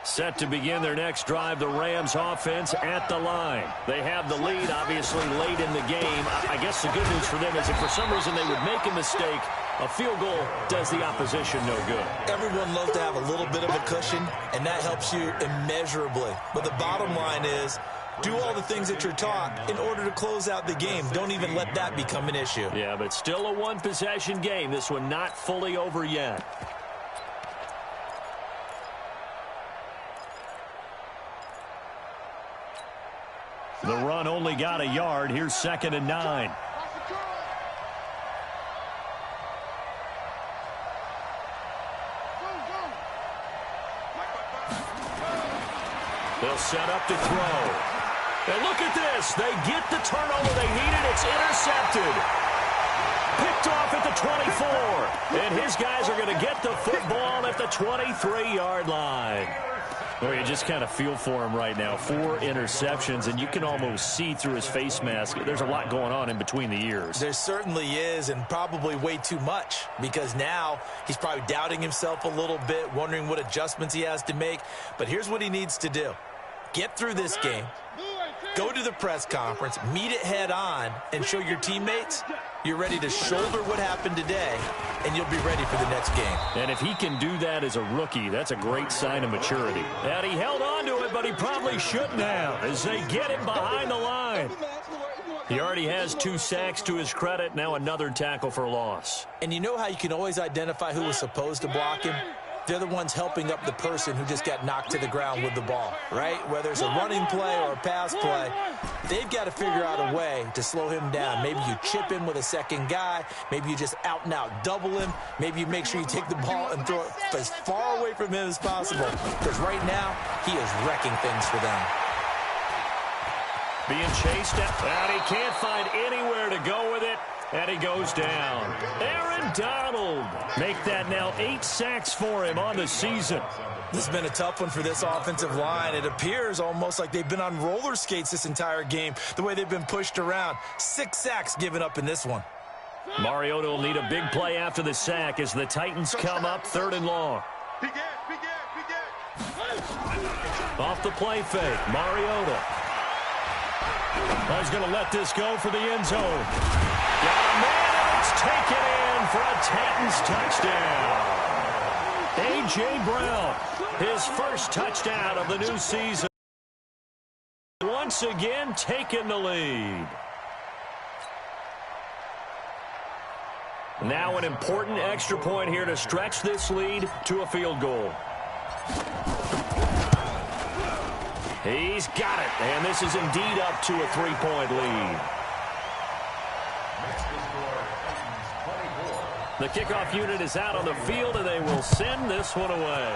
Speaker 2: Set to begin their next drive, the Rams offense at the line. They have the lead, obviously, late in the game. I guess the good news for them is if for some reason they would make a mistake, a field goal does the opposition no good.
Speaker 3: Everyone loves to have a little bit of a cushion, and that helps you immeasurably. But the bottom line is Do all the things that you're taught in order to close out the game. Don't even let that become an issue.
Speaker 2: Yeah, but still a one-possession game. This one not fully over yet. The run only got a yard. Here's 2nd and 9. They'll set up to throw. And look at this. They get the turnover they needed. It's intercepted. Picked off at the 24. And his guys are going to get the football at the 23-yard line. Well, you just kind of feel for him right now. 4 interceptions, and you can almost see through his face mask. There's a lot going on in between the ears.
Speaker 3: There certainly is, and probably way too much, because now he's probably doubting himself a little bit, wondering what adjustments he has to make. But here's what he needs to do. Get through this game, go to the press conference, meet it head on, and show your teammates you're ready to shoulder what happened today, and you'll be ready for the next game.
Speaker 2: And if he can do that as a rookie, that's a great sign of maturity. And he held on to it, but he probably shouldn't have as they get him behind the line. He already has 2 sacks to his credit, now another tackle for loss.
Speaker 3: And you know how you can always identify who was supposed to block him? They're the ones helping up the person who just got knocked to the ground with the ball, right? Whether it's a running play or a pass play, they've got to figure out a way to slow him down. Maybe you chip him with a second guy. Maybe you just out-and-out double him. Maybe you make sure you take the ball and throw it as far away from him as possible. Because right now, he is wrecking things for them.
Speaker 2: Being chased out, he can't find anywhere to go with it. And he goes down. Aaron Donald. Make that now 8 sacks for him on the season.
Speaker 3: This has been a tough one for this offensive line. It appears almost like they've been on roller skates this entire game, the way they've been pushed around. 6 sacks given up in this one.
Speaker 2: Mariota will need a big play after the sack as the Titans come up 3rd and long. Off the play fake, Mariota. He's going to let this go for the end zone. Got a man, and it's taken in for a Titans touchdown. A.J. Brown, his first touchdown of the new season. Once again, taking the lead. Now an important extra point here to stretch this lead to a field goal. He's got it, and this is indeed up to a 3-point lead. The kickoff unit is out on the field, and they will send this one away.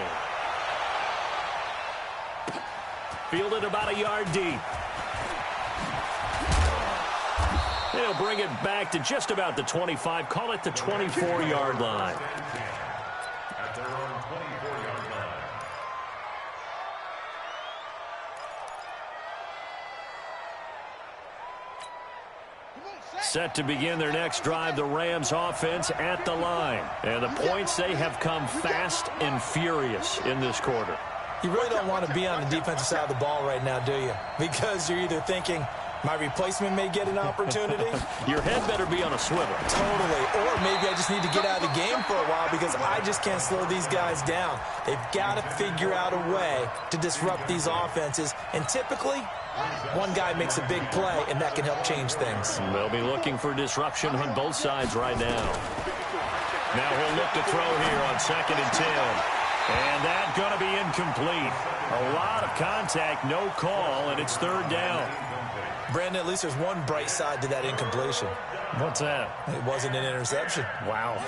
Speaker 2: Fielded about a yard deep. They'll bring it back to just about the 25, call it the 24-yard line.
Speaker 4: At their own 24-yard line.
Speaker 2: Set to begin their next drive, the Rams offense at the line. And the points, they have come fast and furious in this quarter.
Speaker 3: You really don't want to be on the defensive side of the ball right now, do you? Because you're either thinking, my replacement may get an opportunity.
Speaker 2: Your head better be on a swivel.
Speaker 3: Totally. Or maybe I just need to get out of the game for a while because I just can't slow these guys down. They've got to figure out a way to disrupt these offenses. And typically, one guy makes a big play, and that can help change things.
Speaker 2: They'll be looking for disruption on both sides right now. Now he'll look to throw here on 2nd and 10. And that's going to be incomplete. A lot of contact, no call, and it's 3rd down.
Speaker 3: Brandon, at least there's one bright side to that incompletion.
Speaker 2: What's that?
Speaker 3: It wasn't an interception.
Speaker 2: Wow.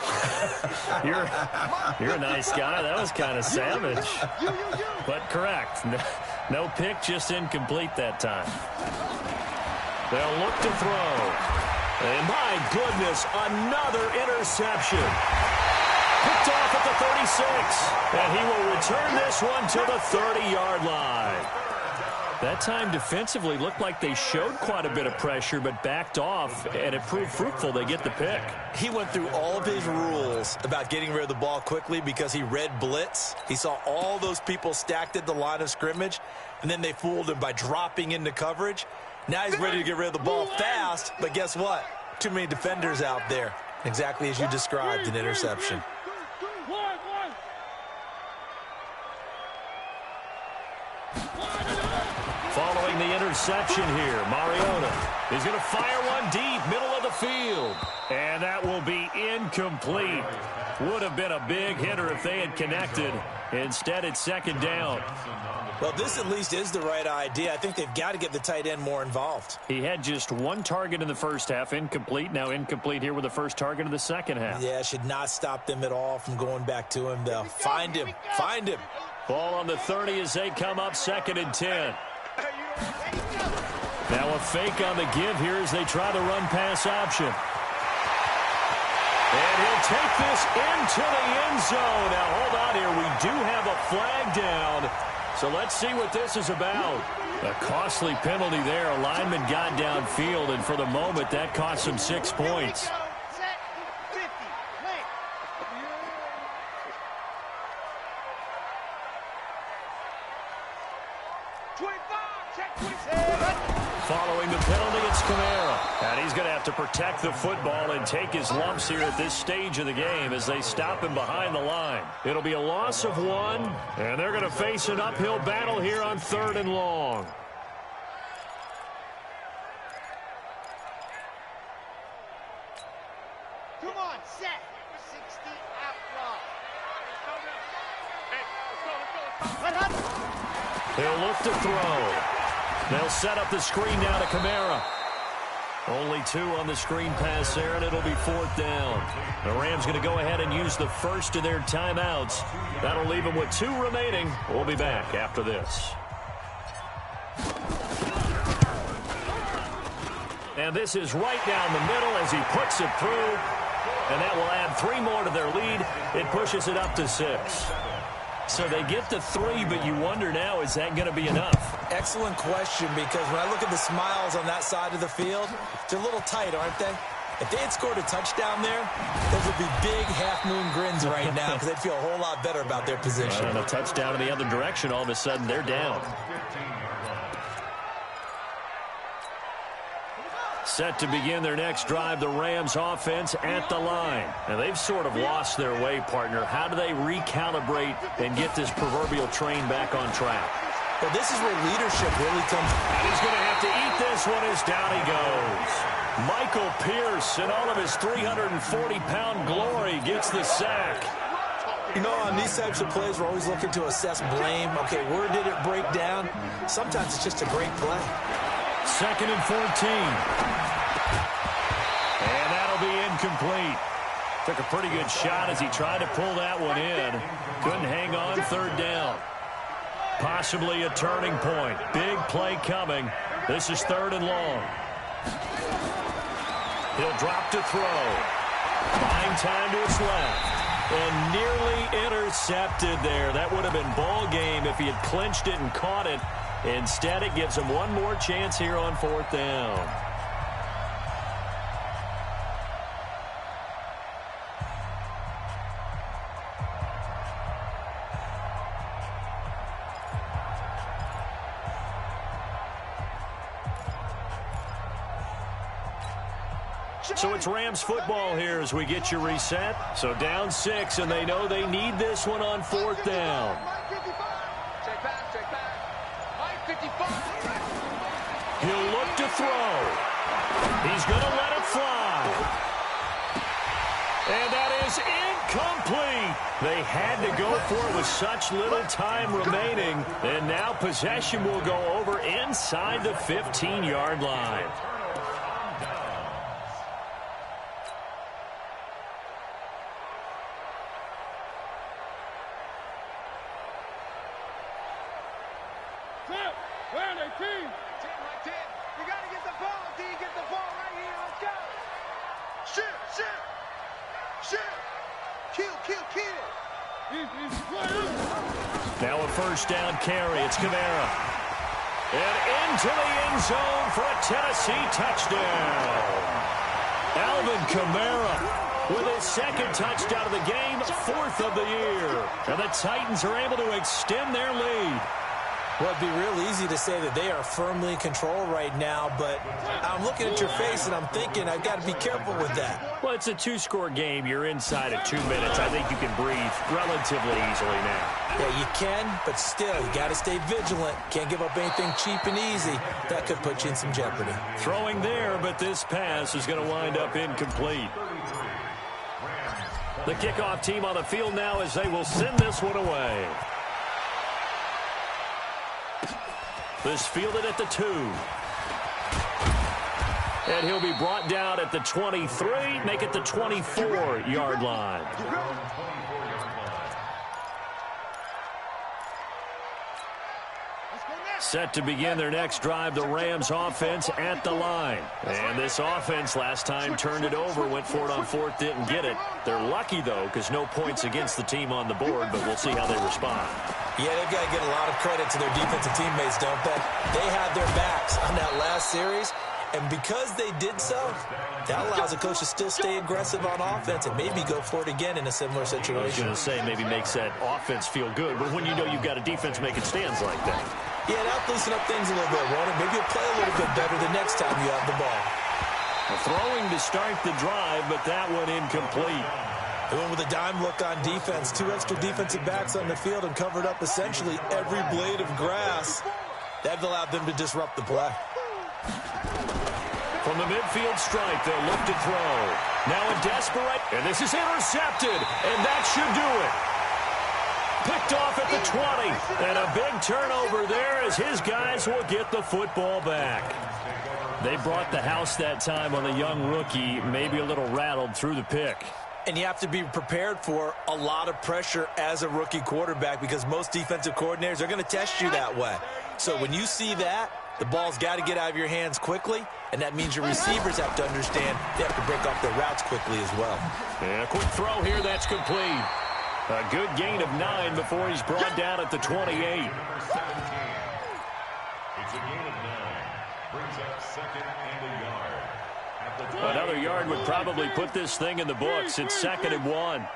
Speaker 2: You're a nice guy. That was kind of savage. But correct. No pick, just incomplete that time. They'll look to throw. And my goodness, another interception. Picked off at the 36. And he will return this one to the 30-yard line. That time defensively looked like they showed quite a bit of pressure but backed off, and it proved fruitful. They get the pick.
Speaker 3: He went through all of his rules about getting rid of the ball quickly because he read blitz. He saw all those people stacked at the line of scrimmage, and then they fooled him by dropping into coverage. Now he's ready to get rid of the ball fast, but guess what? Too many defenders out there. Exactly as you described, an interception.
Speaker 2: Following the reception here. Mariota is going to fire one deep, middle of the field. And that will be incomplete. Would have been a big hitter if they had connected. Instead, it's second down.
Speaker 3: Well, this at least is the right idea. I think they've got to get the tight end more involved.
Speaker 2: He had just one target in the first half, incomplete. Now incomplete here with the first target of the second half.
Speaker 3: Yeah, should not stop them at all from going back to him. They'll find him. Find him.
Speaker 2: Ball on the 30 as they come up 2nd and 10. Now a fake on the give here as they try the run-pass option. And he'll take this into the end zone. Now, hold on here. We do have a flag down. So let's see what this is about. A costly penalty there. A lineman got downfield, and for the moment, that cost him 6 points. Following the penalty, it's Kamara. And he's going to have to protect the football and take his lumps here at this stage of the game as they stop him behind the line. It'll be a loss of 1, and they're going to face an uphill battle here on 3rd and long.
Speaker 1: Come on, set. 60 out front.
Speaker 2: He'll look to throw. They'll set up the screen now to Kamara. Only 2 on the screen pass there, and it'll be 4th down. The Rams going to go ahead and use the first of their timeouts. That'll leave them with 2 remaining. We'll be back after this. And this is right down the middle as he puts it through. And that will add 3 more to their lead. It pushes it up to 6. So they get the 3, but you wonder now, is that going to be enough?
Speaker 3: Excellent question, because when I look at the smiles on that side of the field, they're a little tight, aren't they? If they had scored a touchdown there, those would be big half-moon grins right now because they'd feel a whole lot better about their position.
Speaker 2: And a touchdown in the other direction, all of a sudden they're down. Set to begin their next drive, the Rams offense at the line. And they've sort of lost their way, partner. How do they recalibrate and get this proverbial train back on track?
Speaker 3: Well, this is where leadership really comes.
Speaker 2: And he's going to have to eat this one as down he goes. Michael Pierce, in all of his 340-pound glory, gets the sack.
Speaker 3: You know, on these types of plays, we're always looking to assess blame. Okay, where did it break down? Sometimes it's just a great play.
Speaker 2: 2nd and 14. And that'll be incomplete. Took a pretty good shot as he tried to pull that one in. Couldn't hang on, 3rd down. Possibly a turning point. Big play coming. This is 3rd and long. He'll drop to throw. Buying time to his left. And nearly intercepted there. That would have been ball game if he had clinched it and caught it. Instead, it gives him one more chance here on 4th down. So it's Rams football here as we get you reset. So down 6, and they know they need this one on 4th down.
Speaker 1: Check back, check back. Mike 55.
Speaker 2: He'll look to throw. He's going to let it fly. And that is incomplete. They had to go for it with such little time remaining. And now possession will go over inside the 15-yard line. Now a first down carry. It's Kamara. And into the end zone for a Tennessee touchdown. Alvin Kamara with his 2nd touchdown of the game, 4th of the year. And the Titans are able to extend their lead.
Speaker 3: Well, it'd be real easy to say that they are firmly in control right now, but I'm looking at your face and I'm thinking I've got to be careful with that.
Speaker 2: Well, it's a two-score game. You're inside of 2 minutes. I think you can breathe relatively easily now.
Speaker 3: Yeah, you can, but still, you got to stay vigilant. Can't give up anything cheap and easy. That could put you in some jeopardy.
Speaker 2: Throwing there, but this pass is going to wind up incomplete. The kickoff team on the field now as they will send this one away. This fielded at the 2. And he'll be brought down at the 23, make it the 24-yard line. Set to begin their next drive, the Rams offense at the line. And this offense last time turned it over, went for it on 4th, didn't get it. They're lucky, though, because no points against the team on the board, but we'll see how they respond.
Speaker 3: Yeah, they've got to get a lot of credit to their defensive teammates, don't they? They had their backs on that last series, and because they did so, that allows a coach to still stay aggressive on offense and maybe go for it again in a similar situation.
Speaker 2: I was going to say maybe makes that offense feel good, but when you know you've got a defense making stands like that.
Speaker 3: Yeah, that'll loosen up things a little bit, won't it? Maybe you'll play a little bit better the next time you have the ball.
Speaker 2: Throwing to start the drive, but that one incomplete.
Speaker 3: They went with a dime look on defense. 2 extra defensive backs on the field and covered up essentially every blade of grass. That allowed them to disrupt the play.
Speaker 2: From the midfield stripe, they'll look to throw. Now a desperate, and this is intercepted, and that should do it. Picked off at the 20, and a big turnover there as his guys will get the football back. They brought the house that time on the young rookie, maybe a little rattled through the pick.
Speaker 3: And you have to be prepared for a lot of pressure as a rookie quarterback because most defensive coordinators are going to test you that way. So when you see that, the ball's got to get out of your hands quickly, and that means your receivers have to understand they have to break off their routes quickly as well.
Speaker 2: And a quick throw here, that's complete. A good gain of 9 before he's brought down at the 28.
Speaker 4: It's a gain of 9. Brings up 2nd and a yard. At the 20.
Speaker 2: Another yard would probably put this thing in the books. It's 2nd and 1.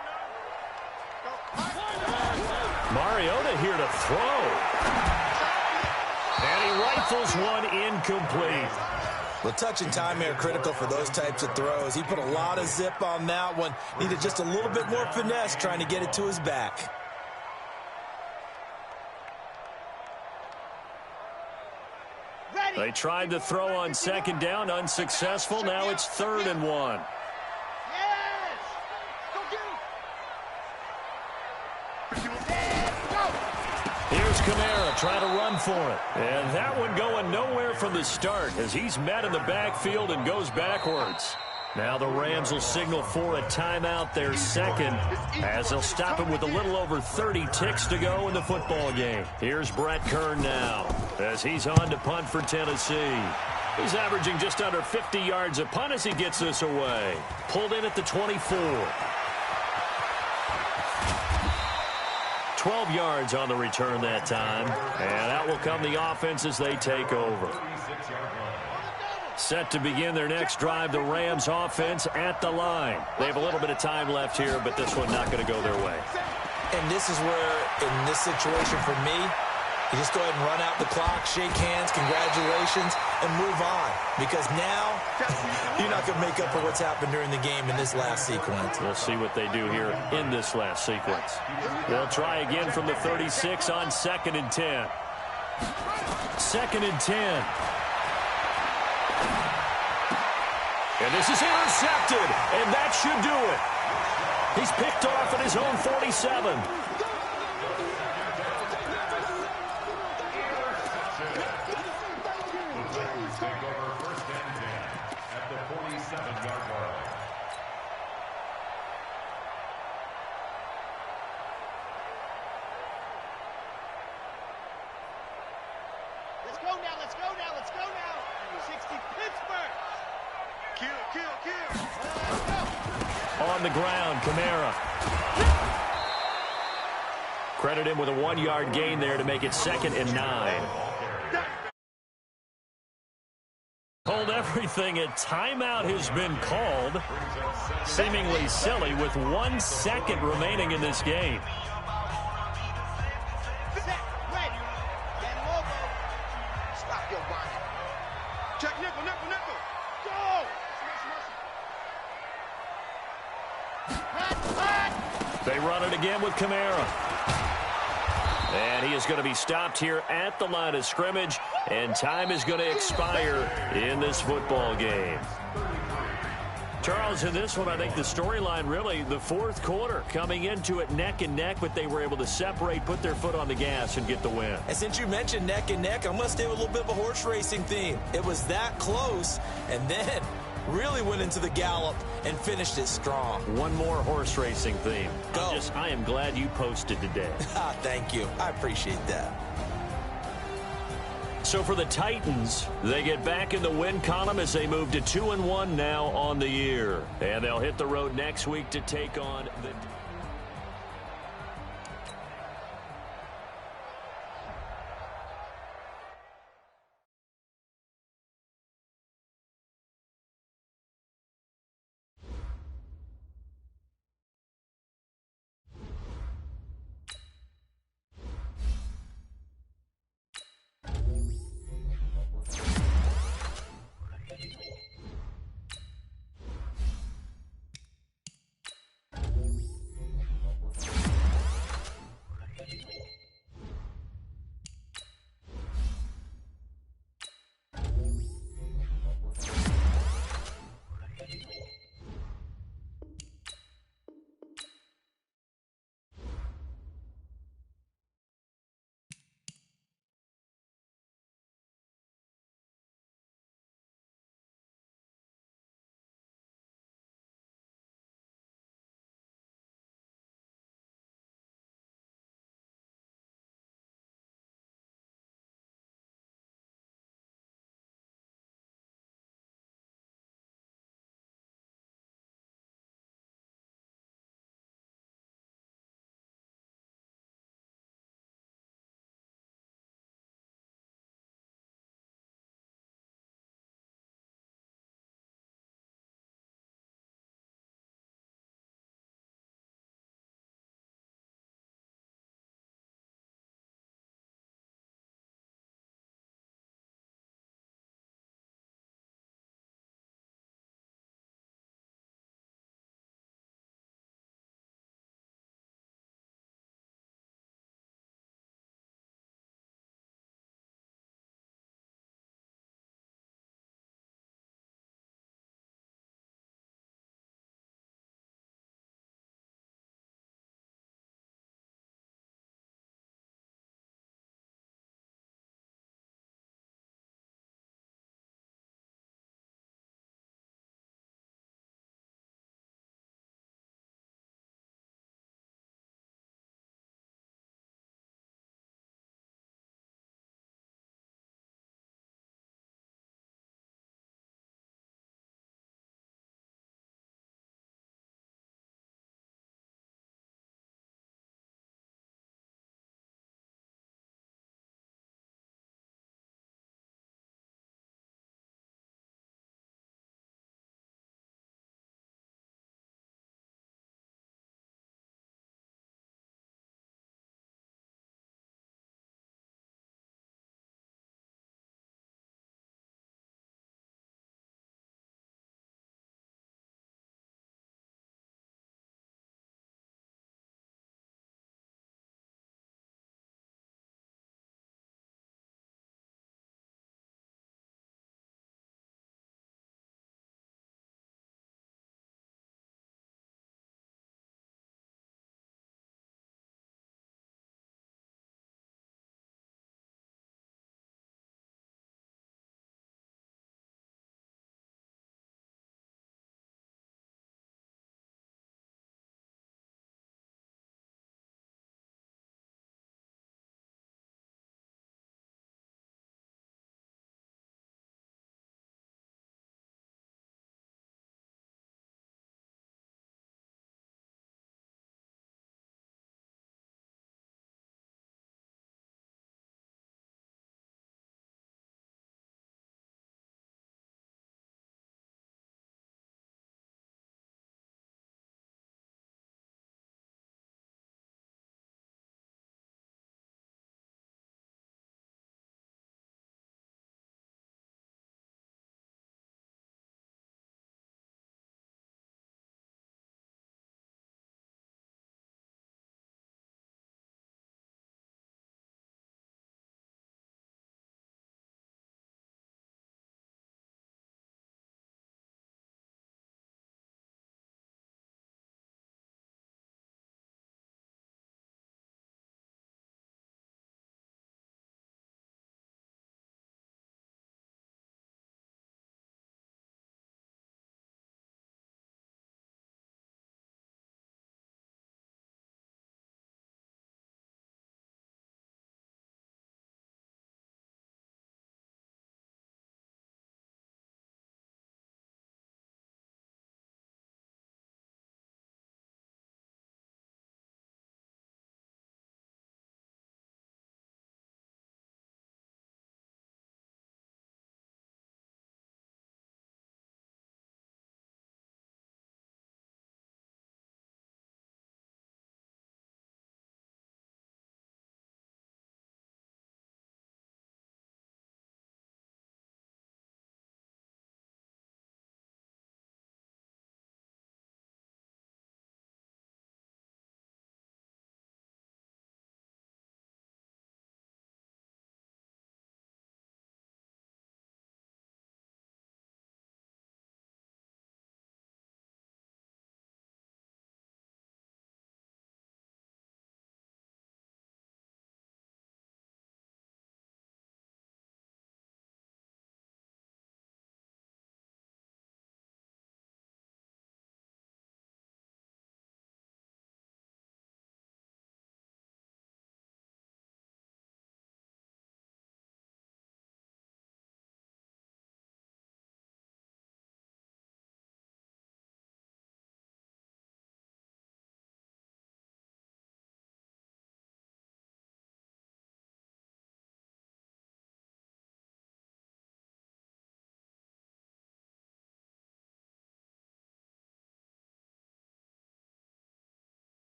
Speaker 2: Mariota here to throw. And he rifles one incomplete.
Speaker 3: Well, touch and time are critical for those types of throws. He put a lot of zip on that one. Needed just a little bit more finesse trying to get it to his back.
Speaker 2: They tried to throw on 2nd down, unsuccessful. Now it's 3rd and 1. Here's Kamara trying to run for it. And that one going nowhere from the start as he's met in the backfield and goes backwards. Now the Rams will signal for a timeout, their 2nd, as they'll stop him with a little over 30 ticks to go in the football game. Here's Brett Kern now as he's on to punt for Tennessee. He's averaging just under 50 yards a punt as he gets this away. Pulled in at the 24. 12 yards on the return that time. And out will come the offense as they take over. Set to begin their next drive, the Rams offense at the line. They have a little bit of time left here, but this one not going to go their way.
Speaker 3: And this is where, in this situation for me, you just go ahead and run out the clock, shake hands, congratulations, and move on. Because now, you're not going to make up for what's happened during the game in this last sequence.
Speaker 2: We'll see what they do here in this last sequence. They'll try again from the 36 on 2nd and 10. 2nd and 10. And this is intercepted, and that should do it. He's picked off at his own 47.
Speaker 4: Take over 1st and 10 at the 47-yard line.
Speaker 1: Let's go now, let's go now, let's go now. 60 Pittsburgh. Kill. Let's go.
Speaker 2: On the ground, Kamara. Credit him with a 1-yard gain there to make it 2nd and 9. Hold everything. A timeout has been called. Seemingly silly with 1 second remaining in this game.
Speaker 1: Set, ready, and
Speaker 2: They run it again with Kamara. And he is going to be stopped here at the line of scrimmage, and time is going to expire in this football game. Charles, in this one, I think the storyline really, the fourth quarter, coming into it neck and neck, but they were able to separate, put their foot on the gas, and get the win.
Speaker 3: And since you mentioned neck and neck, I'm going to stay with a little bit of a horse racing theme. It was that close, and then really went into the gallop and finished it strong.
Speaker 2: One more horse racing theme.
Speaker 3: Go.
Speaker 2: I am glad you posted today.
Speaker 3: Thank you. I appreciate that.
Speaker 2: So for the Titans, they get back in the win column as they move to 2-1 now on the year. And they'll hit the road next week to take on the...